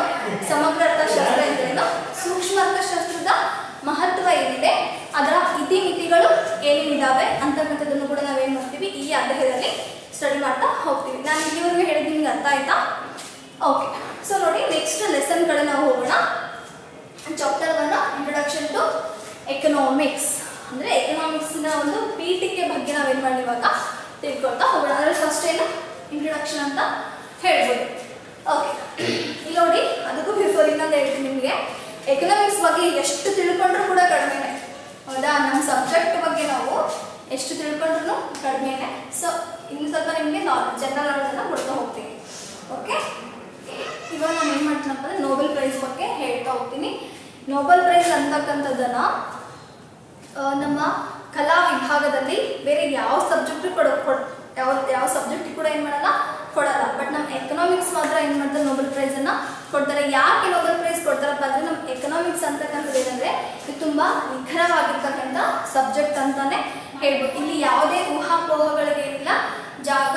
ಸಮಗ್ರ ಅರ್ಥಶಾಸ್ತ್ರ ಎಂದ್ರೇನು, ಸೂಕ್ಷ್ಮ ಅರ್ಥಶಾಸ್ತ್ರದ ಮಹತ್ವ ಏನಿದೆ, ಅದರ ಇತಿಮಿತಿಗಳು ಏನೇನಿದ್ದಾವೆ ಅಂತಕ್ಕಂಥದ್ದನ್ನು ಕೂಡ ನಾವೇನು ಮಾಡ್ತೀವಿ, ಈ ಅಧ್ಯಾಯದಲ್ಲಿ ಸ್ಟಡಿ ಮಾಡ್ತಾ ಹೋಗ್ತೀವಿ. ನಾನು ಇಲ್ಲಿವರೆಗೂ ಹೇಳಿದ್ದು ನಿಮ್ಗೆ ಅರ್ಥ ಆಯ್ತಾ? ಓಕೆ. ಸೊ ನೋಡಿ, ನೆಕ್ಸ್ಟ್ ಲೆಸನ್ ಕಡೆ ನಾವು ಹೋಗೋಣ. Chapter 1 introduction to economics. ಅಂದರೆ ಎಕನಾಮಿಕ್ಸ್ನ ಒಂದು ಪೀಠಿಕೆ ಬಗ್ಗೆ ನಾವೇನು ಮಾಡಿ ಇವಾಗ ತಿಳ್ಕೊಳ್ತಾ ಹೋಗೋಣ. ಅಂದರೆ ಫಸ್ಟ್ ಏನು ಇಂಟ್ರೊಡಕ್ಷನ್ ಅಂತ ಹೇಳ್ಬೋದು. ಓಕೆ, ಇಲ್ಲಿ ನೋಡಿ, ಅದಕ್ಕೂ ಬಿಫೋರ್ ಇನ್ನೊಂದು ಹೇಳ್ತೀನಿ ನಿಮಗೆ, ಎಕನಾಮಿಕ್ಸ್ ಬಗ್ಗೆ ಎಷ್ಟು ತಿಳ್ಕೊಂಡ್ರೂ ಕೂಡ ಕಡಿಮೆನೆ, ಹೌದಾ? ನಮ್ಮ ಸಬ್ಜೆಕ್ಟ್ ಬಗ್ಗೆ ನಾವು ಎಷ್ಟು ತಿಳ್ಕೊಂಡ್ರೂ ಕಡಿಮೆನೆ. ಸೊ ಇನ್ನು ಸ್ವಲ್ಪ ನಿಮಗೆ ಜನರಲ್ ನಾಲೆಡ್ಜನ್ನು ಕೊಡ್ತಾ ಹೋಗ್ತೀನಿ. ಓಕೆ, ಇವಾಗ ನಾನು ಏನು ಮಾಡ್ತೀನಪ್ಪ ಅಂದರೆ ನೋಬೆಲ್ ಪ್ರೈಸ್ ಬಗ್ಗೆ ಹೇಳ್ತಾ ಹೋಗ್ತೀನಿ. ನೋಬೆಲ್ ಪ್ರೈಸ್ ಅಂತಕ್ಕಂಥದ್ದನ್ನು ನಮ್ಮ ಕಲಾ ವಿಭಾಗದಲ್ಲಿ ಬೇರೆ ಯಾವ ಸಬ್ಜೆಕ್ಟ್ ಯಾವ ಸಬ್ಜೆಕ್ಟ್ ಕೂಡ ಏನು ಮಾಡಲ್ಲ, ಕೊಡಲ್ಲ. ಬಟ್ ನಮ್ಮ ಎಕನಾಮಿಕ್ಸ್ ಮಾತ್ರ ಏನು ಮಾಡ್ತಾರೆ, ನೋಬೆಲ್ ಪ್ರೈಸನ್ನು ಕೊಡ್ತಾರೆ. ಯಾಕೆ ನೋಬೆಲ್ ಪ್ರೈಸ್ ಕೊಡ್ತಾರಪ್ಪ ಅಂದರೆ, ನಮ್ಮ ಎಕನಾಮಿಕ್ಸ್ ಅಂತಕ್ಕಂಥದ್ದು ಏನಂದರೆ ಇದು ತುಂಬ ನಿಖರವಾಗಿರ್ತಕ್ಕಂಥ ಸಬ್ಜೆಕ್ಟ್ ಅಂತಾನೆ ಹೇಳ್ಬೋದು. ಇಲ್ಲಿ ಯಾವುದೇ ಊಹಾಪೋಹಗಳಿಗೆ ಏನಿಲ್ಲ, ಜಾಗ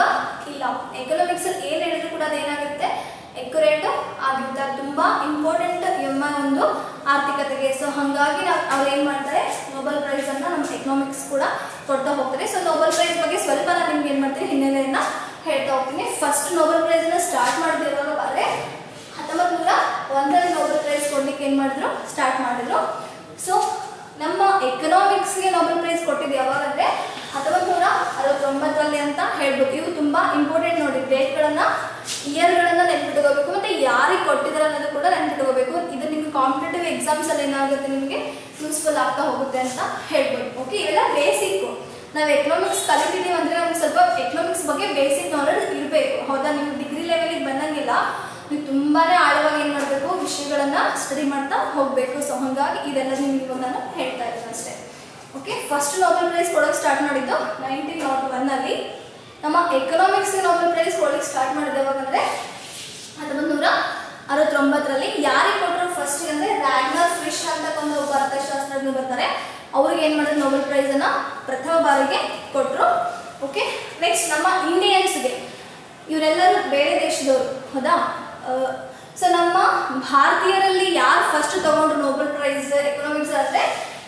ಇಲ್ಲ. ಎಕನಾಮಿಕ್ಸಲ್ಲಿ ಏನು ಹೇಳಿದ್ರು ಕೂಡ ಅದೇನಾಗುತ್ತೆ, ಎಕ್ಯುರೇಟ್ ಆಗಿರ್ತಾರೆ, ತುಂಬ ಇಂಪಾರ್ಟೆಂಟ್ ಎಂಬ ಒಂದು ಆರ್ಥಿಕತೆಗೆ. ಸೊ ಹಾಗಾಗಿ ಅವ್ರು ಏನು ಮಾಡ್ತಾರೆ, ನೋಬೆಲ್ ಪ್ರೈಸನ್ನು ನಮ್ಮ ಎಕನಾಮಿಕ್ಸ್ ಕೂಡ ಕೊಡ್ತಾ ಹೋಗ್ತಾರೆ. ಸೊ ನೋಬೆಲ್ ಪ್ರೈಸ್ ಬಗ್ಗೆ ಸ್ವಲ್ಪ ನಾನು ನಿಮ್ಗೆ ಏನು ಮಾಡ್ತೀನಿ, ಹಿನ್ನೆಲೆಯನ್ನು ಹೇಳ್ತಾ ಹೋಗ್ತೀನಿ. ಫಸ್ಟ್ ನೋಬೆಲ್ ಪ್ರೈಸನ್ನು ಸ್ಟಾರ್ಟ್ ಮಾಡಿದಿರುವಾಗ ಆದರೆ 1901 ನೋಬೆಲ್ ಪ್ರೈಸ್ ಕೊಡ್ಲಿಕ್ಕೆ ಏನು ಮಾಡಿದ್ರು, ಸ್ಟಾರ್ಟ್ ಮಾಡಿದ್ರು. ಸೊ ನಮ್ಮ ಎಕನಾಮಿಕ್ಸ್ಗೆ ನೋಬೆಲ್ ಪ್ರೈಸ್ ಕೊಟ್ಟಿದ್ದು ಯಾವಾಗ ಅಂದರೆ 1969 ಅಂತ ಹೇಳ್ಬೋದು. ಇವು ತುಂಬ ಇಂಪಾರ್ಟೆಂಟ್ ನೋಡಿ, ಡೇಟ್ಗಳನ್ನು, ಇಯರ್ಗಳನ್ನು ನೆನ್ಪಿಟ್ಕೋಬೇಕು, ಮತ್ತು ಯಾರಿಗೆ ಕೊಟ್ಟಿದ್ದಾರೆ ಅನ್ನೋದು ಕೂಡ ನೆನ್ಪಿಟ್ಕೋಬೇಕು. ಇದು ನಿಮಗೆ ಕಾಂಪಿಟೇಟಿವ್ ಎಕ್ಸಾಮ್ಸಲ್ಲಿ ಏನಾಗುತ್ತೆ, ನಿಮಗೆ ಯೂಸ್ಫುಲ್ ಆಗ್ತಾ ಹೋಗುತ್ತೆ ಅಂತ ಹೇಳ್ಬೋದು. ಓಕೆ, ಇವೆಲ್ಲ ಬೇಸಿಕ್ಕು. ನಾವು ಎಕನಾಮಿಕ್ಸ್ ಕಲಿತಿದ್ದೀವಿ ಅಂದರೆ ನಮ್ಗೆ ಸ್ವಲ್ಪ ಎಕನಾಮಿಕ್ಸ್ ಬಗ್ಗೆ ಬೇಸಿಕ್ ನಾಲೆಡ್ಜ್ ಇರಬೇಕು, ಹೌದಾ? ನೀವು ಡಿಗ್ರಿ ಲೆವೆಲಿಗೆ ಬಂದಂಗಿಲ್ಲ, ನೀವು ತುಂಬಾ ಆಳವಾಗಿ ಏನು ಮಾಡಬೇಕು, ವಿಷಯಗಳನ್ನು ಸ್ಟಡಿ ಮಾಡ್ತಾ ಹೋಗಬೇಕು. ಸೊ ಹಾಗಾಗಿ ಇದೆಲ್ಲ ನಿಮಗೆ ಇವಾಗ ನಾನು ಹೇಳ್ತಾ ಇದ್ದೀನಿ ಅಷ್ಟೇ. ಓಕೆ, ಫಸ್ಟ್ ನೋಬೆಲ್ ಪ್ರೈಸ್ ಕೊಡೋಕೆ ಸ್ಟಾರ್ಟ್ ಮಾಡಿದ್ದು 1901 ನಮ್ಮ ಎಕನಾಮಿಕ್ಸ್ಗೆ ನೋಬೆಲ್ ಪ್ರೈಸ್ ಕೊಡಲಿಕ್ಕೆ ಸ್ಟಾರ್ಟ್ ಮಾಡಿದ್ದು ಯಾವಾಗಂದರೆ 1969. ಯಾರಿಗೆ ಕೊಟ್ಟರು ಫಸ್ಟಿಗೆ ಅಂದರೆ, ರ್ಯಾಗ್ನರ್ ಫ್ರಿಶ್ ಅಂತ ಒಬ್ಬ ಅರ್ಥಶಾಸ್ತ್ರಜ್ಞರು ಬರ್ತಾರೆ, ಅವ್ರಿಗೆ ಏನು ಮಾಡಿದ್ರು, ನೋಬೆಲ್ ಪ್ರೈಸನ್ನು ಪ್ರಥಮ ಬಾರಿಗೆ ಕೊಟ್ಟರು. ಓಕೆ, ನೆಕ್ಸ್ಟ್ ನಮ್ಮ ಇಂಡಿಯನ್ಸ್ಗೆ, ಇವರೆಲ್ಲರೂ ಬೇರೆ ದೇಶದವರು, ಹೌದಾ? ಸೊ ನಮ್ಮ ಭಾರತೀಯರಲ್ಲಿ ಯಾರು ಫಸ್ಟ್ ತಗೊಂಡ್ರು ನೋಬೆಲ್ ಪ್ರೈಸ್ ಎಕನಾಮಿಕ್ಸ್ ಅಂದರೆ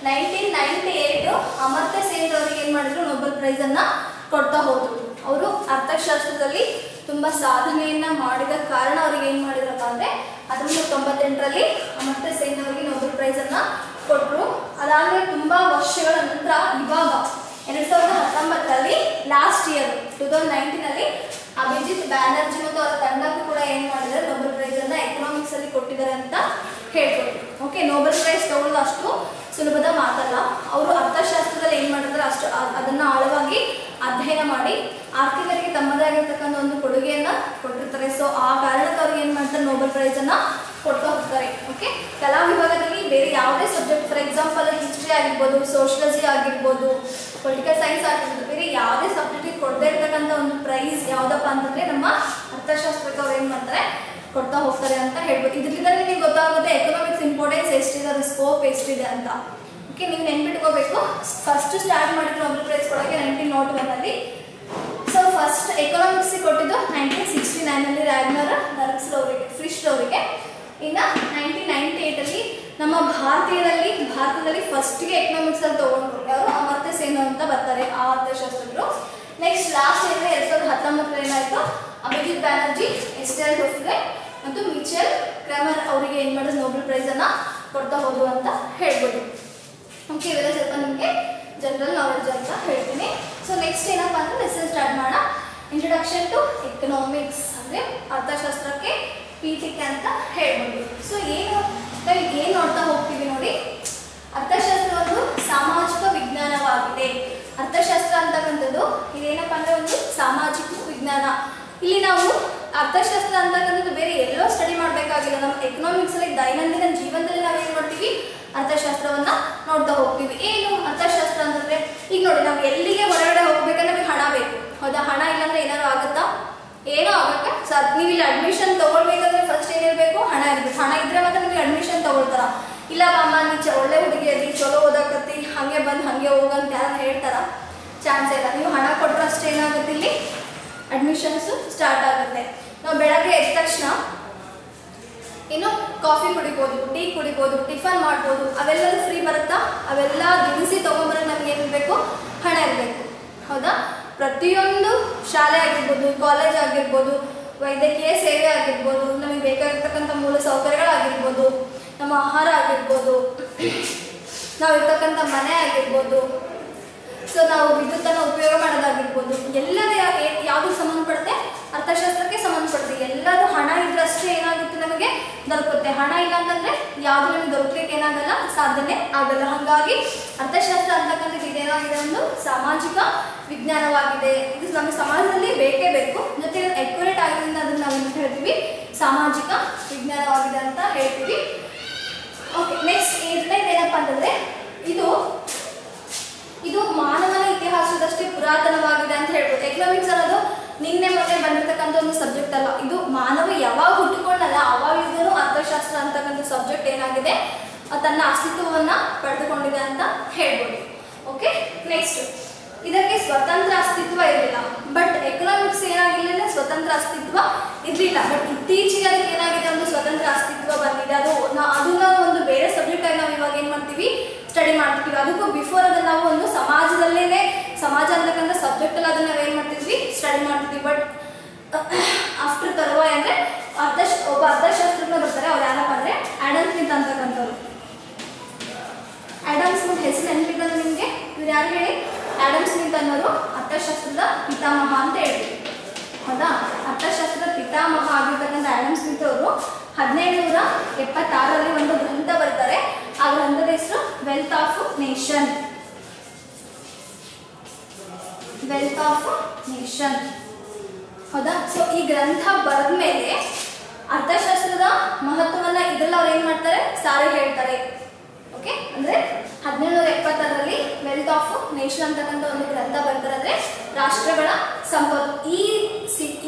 1998 ಅಮರ್ತ್ಯ ಸೇನ್ ಅವರಿಗೆ ಏನು ಮಾಡಿದ್ರು, ನೋಬೆಲ್ ಪ್ರೈಸನ್ನು ಕೊಡ್ತಾ ಹೋದರು. ಅವರು ಅರ್ಥಶಾಸ್ತ್ರದಲ್ಲಿ ತುಂಬ ಸಾಧನೆಯನ್ನು ಮಾಡಿದ ಕಾರಣ ಅವ್ರಿಗೆ ಏನು ಮಾಡಿದ್ರಪ್ಪ ಅಂದರೆ 1998 ಅಮರ್ತ್ಯ ಸೇನ್ ಅವರಿಗೆ ನೋಬೆಲ್ ಪ್ರೈಸನ್ನು ಕೊಟ್ಟರು. ಅದಾದಮೇಲೆ ತುಂಬ ವರ್ಷಗಳ ನಂತರ ಇವಾಗ 2019 ಲಾಸ್ಟ್ ಇಯರ್ 2019 ಅಭಿಜಿತ್ ಬ್ಯಾನರ್ಜಿ ಮತ್ತು ಅವರ ತಂಡಕ್ಕೂ ಕೂಡ ಏನು ಮಾಡಿದ್ದಾರೆ, ನೋಬೆಲ್ ಪ್ರೈಸನ್ನು ಎಕನಾಮಿಕ್ಸಲ್ಲಿ ಕೊಟ್ಟಿದ್ದಾರೆ ಅಂತ ಹೇಳ್ಕೊಡ್ತೀವಿ. ಓಕೆ, ನೋಬೆಲ್ ಪ್ರೈಸ್ ತಗೊಳ್ಳೋದು ಅಷ್ಟು ಸುಲಭದ ಮಾತಲ್ಲ. ಅವರು ಅರ್ಥಶಾಸ್ತ್ರದಲ್ಲಿ ಏನು ಮಾಡಿದ್ರೆ ಅಷ್ಟು ಅದನ್ನು ಆಳವಾಗಿ ಅಧ್ಯಯನ ಮಾಡಿ ಆರ್ಥಿಕತೆಗೆ ತಮ್ಮದೇ ಆಗಿರ್ತಕ್ಕಂಥ ಒಂದು ಕೊಡುಗೆಯನ್ನು ಕೊಟ್ಟಿರ್ತಾರೆ. ಸೊ ಆ ಕಾರಣಕ್ಕೆ ಅವ್ರಿಗೆ ಏನು ಮಾಡ್ತಾರೆ, ನೋಬೆಲ್ ಪ್ರೈಸನ್ನು ಕೊಡ್ತಾ ಹೋಗ್ತಾರೆ. ಓಕೆ, ಕಲಾ ವಿಭಾಗದಲ್ಲಿ ಬೇರೆ ಯಾವುದೇ ಸಬ್ಜೆಕ್ಟ್, ಫಾರ್ ಎಕ್ಸಾಂಪಲ್ ಹಿಸ್ಟ್ರಿ ಆಗಿರ್ಬೋದು, ಸೋಷಿಯಾಲಜಿ ಆಗಿರ್ಬೋದು, ಪೊಲಿಟಿಕಲ್ ಸೈನ್ಸ್ ಆಗಿರ್ಬೋದು, ಬೇರೆ ಯಾವುದೇ ಸಬ್ಜೆಕ್ಟಿಗೆ ಕೊಡದೇ ಇರ್ತಕ್ಕಂಥ ಒಂದು ಪ್ರೈಸ್ ಯಾವುದಪ್ಪ ಅಂತಂದರೆ ನಮ್ಮ ಅರ್ಥಶಾಸ್ತ್ರಕ್ಕೆ ಅವ್ರು ಏನು ಮಾಡ್ತಾರೆ, ಕೊಡ್ತಾ ಹೋಗ್ತಾರೆ ಅಂತ ಹೇಳ್ಬೋದು. ಇದರಿಂದ ನಿಮಗೆ ಗೊತ್ತಾಗುತ್ತೆ ಎಕನಾಮಿಕ್ಸ್ ಇಂಪಾರ್ಟೆನ್ಸ್ ಎಷ್ಟಿದೆ, ಅದರ ಸ್ಕೋಪ್ ಎಷ್ಟಿದೆ ಅಂತ. ಓಕೆ, ನೀವು ನೆನ್ಪಿಟ್ಕೋಬೇಕು. ಫಸ್ಟ್ ಸ್ಟಾರ್ಟ್ ಮಾಡಿದ್ರು ನೋಬೆಲ್ ಪ್ರೈಸ್ ಕೊಡೋಕ್ಕೆ 1901. ಸೊ ಫಸ್ಟ್ ಎಕನಾಮಿಕ್ಸಿಗೆ ಕೊಟ್ಟಿದ್ದು 1969 ರ್ಯಾಗ್ನರ್ ಫ್ರಿಶ್ ಅವರಿಗೆ. ಇನ್ನು 1998 ನಮ್ಮ ಭಾರತದಲ್ಲಿ ಫಸ್ಟ್ಗೆ ಎಕನಾಮಿಕ್ಸಲ್ಲಿ ತೊಗೊಂಡ್ರು ಯಾರು, ಅಮರ್ತ್ಯ ಸೇನ್ ಅಂತ ಬರ್ತಾರೆ, ಆ ಅರ್ಥಶಾಸ್ತ್ರಜ್ಞರು. ನೆಕ್ಸ್ಟ್ ಲಾಸ್ಟ್ ಏನಿದೆ 2019 ಏನಾಯಿತು, ಅಭಿಜಿತ್ ಬ್ಯಾನರ್ಜಿ SDR ಮತ್ತು ಮಿಚೆಲ್ ಕ್ರೆಮರ್ ಅವರಿಗೆ ಏನು ಮಾಡಿದ್ರು ನೊಬೆಲ್ ಪ್ರೈಸನ್ನು ಕೊಡ್ತಾ ಹೋದ್ರು ಅಂತ ಹೇಳ್ಬೋದು. ಓಕೆ, ಇವೆಲ್ಲ ಸ್ವಲ್ಪ ನಿಮಗೆ ಜನರಲ್ ನಾಲೆಡ್ಜ್ ಅಂತ ಹೇಳ್ತೀನಿ. ಸೊ ನೆಕ್ಸ್ಟ್ ಏನಪ್ಪ ಅಂದರೆ ಲೆಸನ್ ಸ್ಟಾರ್ಟ್ ಮಾಡೋಣ. ಇಂಟ್ರೊಡಕ್ಷನ್ ಟು ಎಕನಾಮಿಕ್ಸ್ ಅಂದರೆ ಅರ್ಥಶಾಸ್ತ್ರಕ್ಕೆ ಪೀಠಿಕೆ ಅಂತ ಹೇಳ್ಬೋದು. ಸೊ ಏನು ನೋಡ್ತಾ ಹೋಗ್ತೀವಿ ನೋಡಿ, ಅರ್ಥಶಾಸ್ತ್ರ ಒಂದು ಸಾಮಾಜಿಕ ವಿಜ್ಞಾನವಾಗಿದೆ. ಅರ್ಥಶಾಸ್ತ್ರ ಅಂತಕ್ಕಂಥದ್ದು ಇದೇನಪ್ಪ ಅಂದರೆ ಒಂದು ಸಾಮಾಜಿಕ ವಿಜ್ಞಾನ. ಇಲ್ಲಿ ನಾವು ಅರ್ಥಶಾಸ್ತ್ರ ಅಂತಕ್ಕಂಥದ್ದು ಬೇರೆ ಎಲ್ಲೋ ಸ್ಟಡಿ ಮಾಡಬೇಕಾಗಿಲ್ಲ. ನಮ್ಮ ಎಕನಾಮಿಕ್ಸಲ್ಲಿ ದೈನಂದಿನ ಜೀವನದಲ್ಲಿ ನಾವು ಏನು ಮಾಡ್ತೀವಿ, ಅರ್ಥಶಾಸ್ತ್ರವನ್ನು ನೋಡ್ತಾ ಹೋಗ್ತೀವಿ. ಏನು ಅರ್ಥಶಾಸ್ತ್ರ ಅಂತಂದರೆ, ಈಗ ನೋಡಿ ನಾವು ಎಲ್ಲಿಗೆ ಹೊರಗಡೆ ಹೋಗ್ಬೇಕಂದ್ರೆ ನಮಗೆ ಹಣ ಬೇಕು, ಹೌದಾ? ಹಣ ಇಲ್ಲಾಂದ್ರೆ ಏನಾದ್ರು ಆಗುತ್ತಾ? ಏನೋ ಆಗಕ್ಕೆ ಸಾಧ್ಯ. ನೀವು ಇಲ್ಲಿ ಅಡ್ಮಿಷನ್ ತೊಗೊಳ್ಬೇಕಂದ್ರೆ ಫಸ್ಟ್ ಏನಿರಬೇಕು, ಹಣ ಇರಬೇಕು. ಹಣ ಇದ್ರೆ ಮಾತ್ರ ನಿಮಗೆ ಅಡ್ಮಿಷನ್ ತೊಗೊಳ್ತಾರ. ಇಲ್ಲ ಬಾಮ್ಮ ನೀ ಒಳ್ಳೆ ಹುಡುಗಿ ಅದಿ, ಚಲೋ ಓದಾಕತ್ತಿ, ಹಾಗೆ ಬಂದು ಹಾಗೆ ಹೋಗಂತ ಯಾರು ಹೇಳ್ತಾರ? ಚಾನ್ಸ್ ಇಲ್ಲ. ನೀವು ಹಣ ಕೊಟ್ಟರೆ ಅಷ್ಟೇ ಏನಾಗುತ್ತೆ, ಇಲ್ಲಿ ಅಡ್ಮಿಷನ್ಸು ಸ್ಟಾರ್ಟ್ ಆಗುತ್ತೆ. ನಾವು ಬೆಳಗ್ಗೆ ಎದ್ದ ತಕ್ಷಣ ಏನು ಕಾಫಿ ಕುಡಿಬೋದು, ಟೀ ಕುಡಿಬೋದು, ಟಿಫನ್ ಮಾಡ್ಬೋದು, ಅವೆಲ್ಲದೂ ಫ್ರೀ ಬರುತ್ತಾ? ಅವೆಲ್ಲ ದಿನಸಿ ತೊಗೊಂಬರೋಕೆ ನಮ್ಗೆ ಏನಿರಬೇಕು, ಹಣ ಇರಬೇಕು, ಹೌದಾ? ಪ್ರತಿಯೊಂದು ಶಾಲೆ ಆಗಿರ್ಬೋದು, ಕಾಲೇಜ್ ಆಗಿರ್ಬೋದು, ವೈದ್ಯಕೀಯ ಸೇವೆ ಆಗಿರ್ಬೋದು, ನಮಗೆ ಬೇಕಾಗಿರ್ತಕ್ಕಂಥ ಮೂಲ ಸೌಕರ್ಯಗಳಾಗಿರ್ಬೋದು, ನಮ್ಮ ಆಹಾರ ಆಗಿರ್ಬೋದು, ನಾವು ಇರ್ತಕ್ಕಂಥ ಮನೆ ಆಗಿರ್ಬೋದು, ಸೊ ನಾವು ವಿದ್ಯುತ್ತನ್ನು ಉಪಯೋಗ ಮಾಡೋದಾಗಿರ್ಬೋದು, ಎಲ್ಲದ ಯಾವುದು ಸಂಬಂಧಪಡುತ್ತೆ, ಅರ್ಥಶಾಸ್ತ್ರಕ್ಕೆ ಸಂಬಂಧಪಡುತ್ತೆ. ಎಲ್ಲದೂ ಹಣ ಇದ್ರಷ್ಟೇ ಏನಾಗುತ್ತೆ, ನಮಗೆ ದೊರಕುತ್ತೆ. ಹಣ ಇಲ್ಲ ಅಂತಂದರೆ ಯಾವುದು ನಮಗೆ ದೊರಕಲಿಕ್ಕೆ ಏನಾಗಲ್ಲ, ಸಾಧನೆ ಆಗಲ್ಲ. ಹಾಗಾಗಿ ಅರ್ಥಶಾಸ್ತ್ರ ಅಂತಕ್ಕಂಥದ್ದು ಇದೇನಾಗಿದೆ, ಒಂದು ಸಾಮಾಜಿಕ ವಿಜ್ಞಾನವಾಗಿದೆ. ಇದು ನಮ್ಮ ಸಮಾಜದಲ್ಲಿ ಬೇಕೇ ಬೇಕು. ಜೊತೆಗೆ ಅಕ್ಯುರೇಟ್ ಆಗೋದ್ರಿಂದ ಅದನ್ನು ನಾವು ಹೇಳ್ತೀವಿ ಸಾಮಾಜಿಕ ವಿಜ್ಞಾನವಾಗಿದೆ ಅಂತ ಹೇಳ್ತೀವಿ. ಓಕೆ, ನೆಕ್ಸ್ಟ್ ಏನಪ್ಪ ಅಂತಂದರೆ, ಇದು ಮಾನವನ ಇತಿಹಾಸದಷ್ಟೇ ಪುರಾತನವಾಗಿದೆ ಅಂತ ಹೇಳ್ಬೋದು. ಎಕನಾಮಿಕ್ಸ್ ಅನ್ನೋದು ನಿನ್ನೆ ಮೊನ್ನೆ ಬಂದಿರತಕ್ಕಂಥ ಒಂದು ಸಬ್ಜೆಕ್ಟ್ ಅಲ್ಲ. ಇದು ಮಾನವ ಯಾವಾಗ ಹುಟ್ಟುಕೊಂಡಲ್ಲ ಅವಾಗಿಂದಲೂ ಅರ್ಥಶಾಸ್ತ್ರ ಅಂತಕ್ಕಂಥ ಸಬ್ಜೆಕ್ಟ್ ಏನಾಗಿದೆ, ತನ್ನ ಅಸ್ತಿತ್ವವನ್ನು ಪಡೆದುಕೊಂಡಿದೆ ಅಂತ ಹೇಳ್ಬೋದು. ಓಕೆ, ನೆಕ್ಸ್ಟ್ ಇದಕ್ಕೆ ಸ್ವತಂತ್ರ ಅಸ್ತಿತ್ವ ಇರಲಿಲ್ಲ. ಬಟ್ ಎಕನಾಮಿಕ್ಸ್ ಏನಾಗಿರಲಿಲ್ಲ, ಸ್ವತಂತ್ರ ಅಸ್ತಿತ್ವ ಇರಲಿಲ್ಲ. ಬಟ್ ಇತ್ತೀಚೆಗೆ ಅದಕ್ಕೆ ಏನಾಗಿದೆ, ಒಂದು ಸ್ವತಂತ್ರ ಅಸ್ತಿತ್ವ ಬಂದಿದೆ. ಅದನ್ನ ಒಂದು ಬೇರೆ ಸಬ್ಜೆಕ್ಟ್ ಆಗಿ ನಾವು ಇವಾಗ ಏನು ಮಾಡ್ತೀವಿ, ಸ್ಟಡಿ ಮಾಡ್ತೀವಿ. ಅದಕ್ಕೂ ಬಿಫೋರ್ ಅದನ್ನು ನಾವು ಒಂದು ಸಮಾಜದಲ್ಲೇ, ಸಮಾಜ ಅಂತಕ್ಕಂಥ ಸಬ್ಜೆಕ್ಟಲ್ಲಿ ಅದನ್ನು ನಾವು ಏನು ಮಾಡ್ತಿದ್ವಿ, ಸ್ಟಡಿ ಮಾಡ್ತೀವಿ. ಬಟ್ ಆಫ್ಟರ್ ತರುವಾಯ ಅಂದರೆ ಒಬ್ಬ ಅರ್ಥಶಾಸ್ತ್ರಜ್ಞ ಬರ್ತಾರೆ. ಅವ್ರು ಯಾರಪ್ಪ ಅಂದರೆ ಆಡಮ್ ಸ್ಮಿತ್ ಅಂತಕ್ಕಂಥವ್ರು. ಆಡಮ್ ಸ್ಮಿತ್ ಹೆಸರು ನೆನಪಿದ್ರೆ ನಿಮಗೆ ಇವ್ರು ಯಾರು ಹೇಳಿ? ಆಡಮ್ ಸ್ಮಿತ್ ಅನ್ನೋರು ಅರ್ಥಶಾಸ್ತ್ರದ ಪಿತಾಮಹ ಅಂತ ಹೇಳಿ, ಹೌದಾ? ಅರ್ಥಶಾಸ್ತ್ರದ ಪಿತಾಮಹ ಆಗಿರ್ತಕ್ಕಂಥ ಆಡಮ್ ಸ್ಮಿತ್ ಅವರು 1776ರಲ್ಲಿ ಒಂದು ಗ್ರಂಥ ಬರ್ತಾರೆ. ಆ ಗ್ರಂಥದ ಹೆಸರು wealth of nation. Wealth of nation, ಹೌದಾ? ಸೊ ಈ ಗ್ರಂಥ ಬರೆದ ಮೇಲೆ ಅರ್ಥಶಾಸ್ತ್ರದ ಮಹತ್ವವನ್ನು ಇದರಲ್ಲಿ ಅವ್ರು ಏನು ಮಾಡ್ತಾರೆ, ಸಾರಿ ಹೇಳ್ತಾರೆ. ಓಕೆ, ಅಂದರೆ 1776ರಲ್ಲಿ ವೆಲ್ತ್ ಆಫ್ ನೇಷನ್ ಅಂತಕ್ಕಂಥ ಒಂದು ಗ್ರಂಥ ಬರ್ತಾರೆ. ಅಂದರೆ ರಾಷ್ಟ್ರಗಳ ಸಂಪತ್ತು.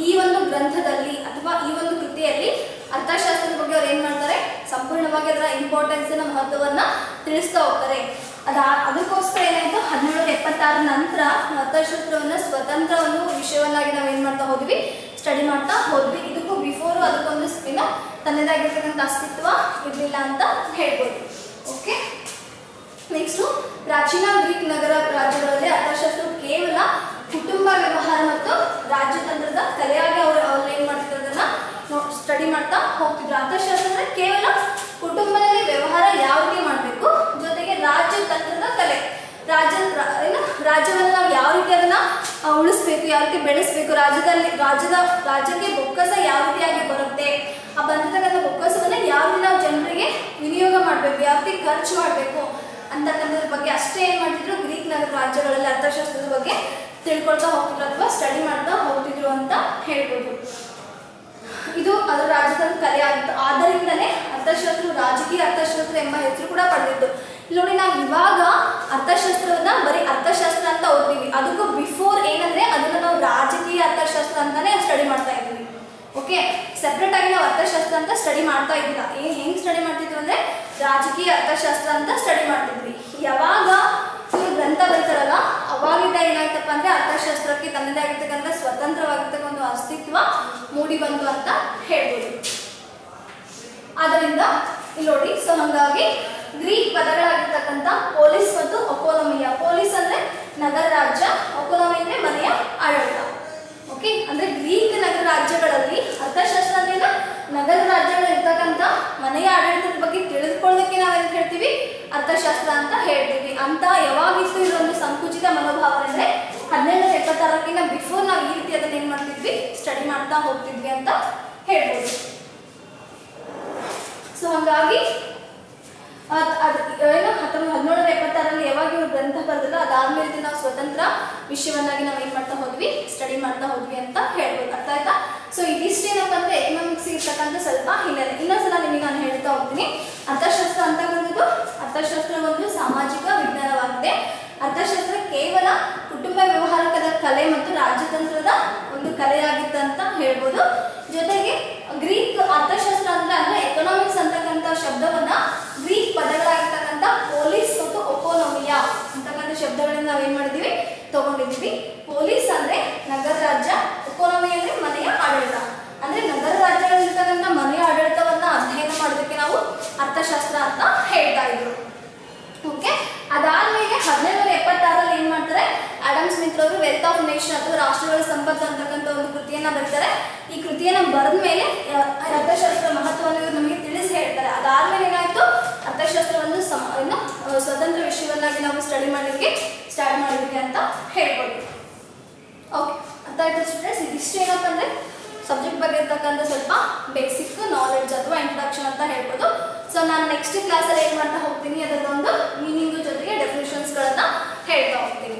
ಈ ಒಂದು ಗ್ರಂಥದಲ್ಲಿ ಅಥವಾ ಈ ಒಂದು ಕೃತಿಯಲ್ಲಿ ಅರ್ಥಶಾಸ್ತ್ರದ ಬಗ್ಗೆ ಅವ್ರು ಏನು ಮಾಡ್ತಾರೆ, ಸಂಪೂರ್ಣವಾಗಿ ಅದರ ಇಂಪಾರ್ಟೆನ್ಸಿನ ಮಹತ್ವವನ್ನು ತಿಳಿಸ್ತಾ ಹೋಗ್ತಾರೆ. ಅದಕ್ಕೋಸ್ಕರ ಏನಾಯಿತು, 1776 ನಂತರ ಅರ್ಥಶಾಸ್ತ್ರವನ್ನು ಸ್ವತಂತ್ರ ಒಂದು ವಿಷಯವನ್ನಾಗಿ ನಾವು ಏನು ಮಾಡ್ತಾ ಹೋದ್ವಿ, ಸ್ಟಡಿ ಮಾಡ್ತಾ ಹೋದ್ವಿ. ಇದಕ್ಕೂ ಬಿಫೋರು ಅದಕ್ಕೊಂದು ತನ್ನದಾಗಿರ್ತಕ್ಕಂಥ ಅಸ್ತಿತ್ವ ಇರಲಿಲ್ಲ ಅಂತ ಹೇಳ್ಬೋದು. ಓಕೆ, ನೆಕ್ಸ್ಟು ಪ್ರಾಚೀನ ಗ್ರೀಕ್ ನಗರ ರಾಜ್ಯಗಳಲ್ಲಿ ಅರ್ಥಶಾಸ್ತ್ರವು ಕೇವಲ ಕುಟುಂಬ ವ್ಯವಹಾರ ಮತ್ತು ರಾಜ್ಯತಂತ್ರದ ಕಲೆಯಾಗಿ ಅವರು ಏನು ಮಾಡ್ತಿದ್ರು, ಅದನ್ನು ಸ್ಟಡಿ ಮಾಡ್ತಾ ಹೋಗ್ತಿದ್ರು. ಅರ್ಥಶಾಸ್ತ್ರ ಅಂದರೆ ಕೇವಲ ಕುಟುಂಬದಲ್ಲಿ ವ್ಯವಹಾರ ಯಾವ ರೀತಿ ಮಾಡಬೇಕು, ಜೊತೆಗೆ ರಾಜ್ಯತಂತ್ರದ ಕಲೆ, ರಾಜ್ಯವನ್ನು ನಾವು ಯಾವ ರೀತಿ ಅದನ್ನು ಉಳಿಸ್ಬೇಕು, ಯಾವ ರೀತಿ ಬೆಳೆಸಬೇಕು, ರಾಜ್ಯಕ್ಕೆ ಬೊಕ್ಕಸ ಯಾವ ರೀತಿಯಾಗಿ ಬರುತ್ತೆ, ಆ ಬಂದಿರ್ತಕ್ಕಂಥ ಬೊಕ್ಕಸವನ್ನು ಯಾವ ರೀತಿ ನಾವು ಜನರಿಗೆ ವಿನಿಯೋಗ ಮಾಡಬೇಕು, ಯಾವ ರೀತಿ ಖರ್ಚು ಮಾಡಬೇಕು ಅಂತಕ್ಕಂಥದ್ರ ಬಗ್ಗೆ ಅಷ್ಟೇ ಏನು ಮಾಡ್ತಿದ್ರು, ಗ್ರೀಕ್ ನಗರ ರಾಜ್ಯಗಳಲ್ಲಿ ಅರ್ಥಶಾಸ್ತ್ರದ ಬಗ್ಗೆ ತಿಳ್ಕೊಳ್ತಾ ಹೋಗ್ತಿದ್ರು ಅಥವಾ ಸ್ಟಡಿ ಮಾಡ್ತಾ ಹೋಗ್ತಿದ್ರು ಅಂತ ಹೇಳ್ಬೋದು. ಇದು ಅದರ ರಾಜ್ಯತಂತ್ರ ಕಲೆ ಆಗಿತ್ತು. ಆದ್ದರಿಂದಲೇ ಅರ್ಥಶಾಸ್ತ್ರ ರಾಜಕೀಯ ಅರ್ಥಶಾಸ್ತ್ರ ಎಂಬ ಹೆಸರು ಕೂಡ ಪಡೆದಿತ್ತು. ಇಲ್ಲಿ ನೋಡಿ, ನಾವು ಇವಾಗ ಅರ್ಥಶಾಸ್ತ್ರವನ್ನ ಬರೀ ಅರ್ಥಶಾಸ್ತ್ರ ಅಂತ ಓದ್ತೀವಿ. ಅದಕ್ಕೂ ಬಿಫೋರ್ ಏನಂದ್ರೆ ಅದನ್ನು ನಾವು ರಾಜಕೀಯ ಅರ್ಥಶಾಸ್ತ್ರ ಅಂತಾನೆ ಸ್ಟಡಿ ಮಾಡ್ತಾ ಇದ್ವಿ. ಓಕೆ, ಸೆಪ್ರೇಟ್ ಆಗಿ ನಾವು ಅರ್ಥಶಾಸ್ತ್ರ ಅಂತ ಸ್ಟಡಿ ಮಾಡ್ತಾ ಇದ್ದಿಲ್ಲ. ಹೆಂಗ್ ಸ್ಟಡಿ ಮಾಡ್ತಿದ್ವಿ ಅಂದ್ರೆ ರಾಜಕೀಯ ಅರ್ಥಶಾಸ್ತ್ರ ಅಂತ ಸ್ಟಡಿ ಮಾಡ್ತಿದ್ವಿ. ಯಾವಾಗ ಇವರು ಗ್ರಂಥ ಬರೀತಾರಲ್ಲ ಅವಾಗಿಂದ ಏನಾಯ್ತಪ್ಪ ಅಂದ್ರೆ ಅರ್ಥಶಾಸ್ತ್ರಕ್ಕೆ ತನ್ನದೇ ಆಗಿರ್ತಕ್ಕಂಥ ಸ್ವತಂತ್ರವಾಗಿರ್ತಕ್ಕಂಥ ಒಂದು ಅಸ್ತಿತ್ವ ಮೂಡಿ ಬಂತು ಅಂತ ಹೇಳ್ಬೋದು. ಆದ್ದರಿಂದ ಇಲ್ಲಿ ನೋಡಿ, ಸೊ ಹಾಗಾಗಿ ಗ್ರೀಕ್ ಪದಗಳಾಗಿರ್ತಕ್ಕಂಥ ಪೋಲಿಸ್ ಮತ್ತು ಒಕೋನಮಿಯ. ಪೋಲಿಸ್ ಅಂದ್ರೆ ನಗರ ರಾಜ್ಯ, ಒಕೋನಮಿ ಅಂದ್ರೆ ಮನೆಯ ಆಡಳಿತ. ಓಕೆ, ಅಂದ್ರೆ ಗ್ರೀಕ್ ನಗರ ರಾಜ್ಯಗಳಲ್ಲಿ ಅರ್ಥಶಾಸ್ತ್ರ ಅಂದ್ರೆ ನಗರ ಅರ್ಥಶಾಸ್ತ್ರ ಅಂತ ಹೇಳ್ತೀವಿ. ಅಂತ ಯಾವಾಗಿತ್ತು ಇದೊಂದು ಸಂಕುಚಿತ ಮನೋಭಾವನೆ ಅಂದರೆ 1776ಕ್ಕಿಂತ ಬಿಫೋರ್ ನಾವು ಈ ರೀತಿ ಅದನ್ನ ಏನು ಮಾಡ್ತಿದ್ವಿ, ಸ್ಟಡಿ ಮಾಡ್ತಾ ಹೋಗ್ತಿದ್ವಿ ಅಂತ ಹೇಳ್ಬೋದು. ಸೊ ಹಾಗಾಗಿ ಏನು 1776ರಲ್ಲಿ ಯಾವಾಗ ಇವರು ಗ್ರಂಥ ಬರೆದಿಲ್ಲ, ಅದಾದ್ಮೇಲೆ ನಾವು ಸ್ವತಂತ್ರ ವಿಷಯವನ್ನಾಗಿ ನಾವು ಏನು ಮಾಡ್ತಾ ಹೋದ್ವಿ, ಸ್ಟಡಿ ಮಾಡ್ತಾ ಹೋದ್ವಿ ಅಂತ ಹೇಳ್ಬೋದು. ಅರ್ಥ ಆಯ್ತಾ? ಸೊ ಇದಿಷ್ಟೇನಪ್ಪ ಅಂದ್ರೆ ಎಕನಾಮಿಕ್ಸ್ ಇರ್ತಕ್ಕಂಥ ಸ್ವಲ್ಪ ಹಿನ್ನೆಲೆ. ಇನ್ನೊಂದ್ಸಲ ನಿಮಗೆ ನಾನು ಹೇಳ್ತಾ ಹೋಗ್ತೀನಿ. ಅರ್ಥಶಾಸ್ತ್ರ ಅಂತಕ್ಕಂಥದ್ದು, ಅರ್ಥಶಾಸ್ತ್ರ ಒಂದು ಸಾಮಾಜಿಕ ವಿಜ್ಞಾನವಾಗಿದೆ. ಅರ್ಥಶಾಸ್ತ್ರ ಕೇವಲ ಕುಟುಂಬ ವ್ಯವಹಾರಕದ ಕಲೆ ಮತ್ತು ರಾಜ್ಯತಂತ್ರದ ಒಂದು ಕಲೆಯಾಗಿತ್ತು ಅಂತ ಹೇಳ್ಬೋದು. ಜೊತೆಗೆ ಗ್ರೀಕ್ ಅರ್ಥಶಾಸ್ತ್ರ ಅಂದ್ರೆ ಎಕನಾಮಿಕ್ಸ್ ಅಂತಕ್ಕಂಥ ಶಬ್ದವನ್ನ ಗ್ರೀಕ್ ಪದಗಳಾಗಿರ್ತಕ್ಕಂಥ ಪೊಲೀಸ್ ಮತ್ತು ಒಕೋನೋಮಿಯಾ ಅಂತಕ್ಕಂಥ ಶಬ್ದಗಳಿಂದ ನಾವೇನ್ ಮಾಡಿದೀವಿ, ತಗೊಂಡಿದ್ದೀವಿ. ಪೊಲೀಸ್ ಅಂದ್ರೆ ನಗರ ರಾಜ್ಯ, ಎಕೋನಮಿ ಅಂದ್ರೆ ಮನೆಯ ಆಡಳಿತ. ಅಂದ್ರೆ ನಗರ ರಾಜ್ಯಗಳಿರ್ತಕ್ಕಂಥ ಮನೆಯ ಆಡಳಿತವನ್ನ ಅಧ್ಯಯನ ಮಾಡೋದಕ್ಕೆ ನಾವು ಅರ್ಥಶಾಸ್ತ್ರ ಅಂತ ಹೇಳ್ತಾ ಇದ್ರು. ಓಕೆ, ಅದಾದ್ಮೇಲೆ 1776ರಲ್ಲಿ ಏನ್ ಮಾಡ್ತಾರೆ, ಆಡಮ್ ಸ್ಮಿತ್ ಅವರು ವೆಲ್ತ್ ಆಫ್ ನೇಷನ್ ಅಥವಾ ರಾಷ್ಟ್ರಗಳ ಸಂಪತ್ತು ಅಂತಕ್ಕಂಥ ಒಂದು ಕೃತಿಯನ್ನ ಬರೀತಾರೆ. ಈ ಕೃತಿಯನ್ನ ಬರೆದ ಮೇಲೆ ಅರ್ಥಶಾಸ್ತ್ರ ಮಹತ್ವವನ್ನು ಇವರು ನಮಗೆ ತಿಳಿಸಿ ಹೇಳ್ತಾರೆ. ಅದಾದ್ಮೇಲೆ ಏನಾಯ್ತು, ಅರ್ಥಶಾಸ್ತ್ರವನ್ನು ಸ್ವತಂತ್ರ ವಿಷಯವನ್ನಾಗಿ ನಾವು ಸ್ಟಡಿ ಮಾಡಲಿಕ್ಕೆ ಸ್ಟಾರ್ಟ್ ಮಾಡಿದ್ವಿ ಅಂತ ಹೇಳ್ಬೋದು. ಓಕೆ, ಅರ್ಥ ಆಯ್ತು ಸ್ಟೂಡೆಂಟ್ಸ್? ಇದಿಷ್ಟು ಏನಪ್ಪ ಅಂದ್ರೆ ಸಬ್ಜೆಕ್ಟ್ ಬಗ್ಗೆ ಇರ್ತಕ್ಕಂಥ ಸ್ವಲ್ಪ ಬೇಸಿಕ್ ನಾಲೆಡ್ಜ್ ಅಥವಾ ಇಂಟ್ರೊಡಕ್ಷನ್ ಅಂತ ಹೇಳ್ಬೋದು. ಸೊ ನಾನು ನೆಕ್ಸ್ಟ್ ಕ್ಲಾಸಲ್ಲಿ ಏನು ಮಾಡ್ತಾ ಹೋಗ್ತೀನಿ, ಅದರದೊಂದು ಮೀನಿಂಗ್ ಜೊತೆಗೆ ಡೆಫಿನೇಷನ್ಸ್ಗಳನ್ನು ಹೇಳ್ತಾ ಹೋಗ್ತೀನಿ.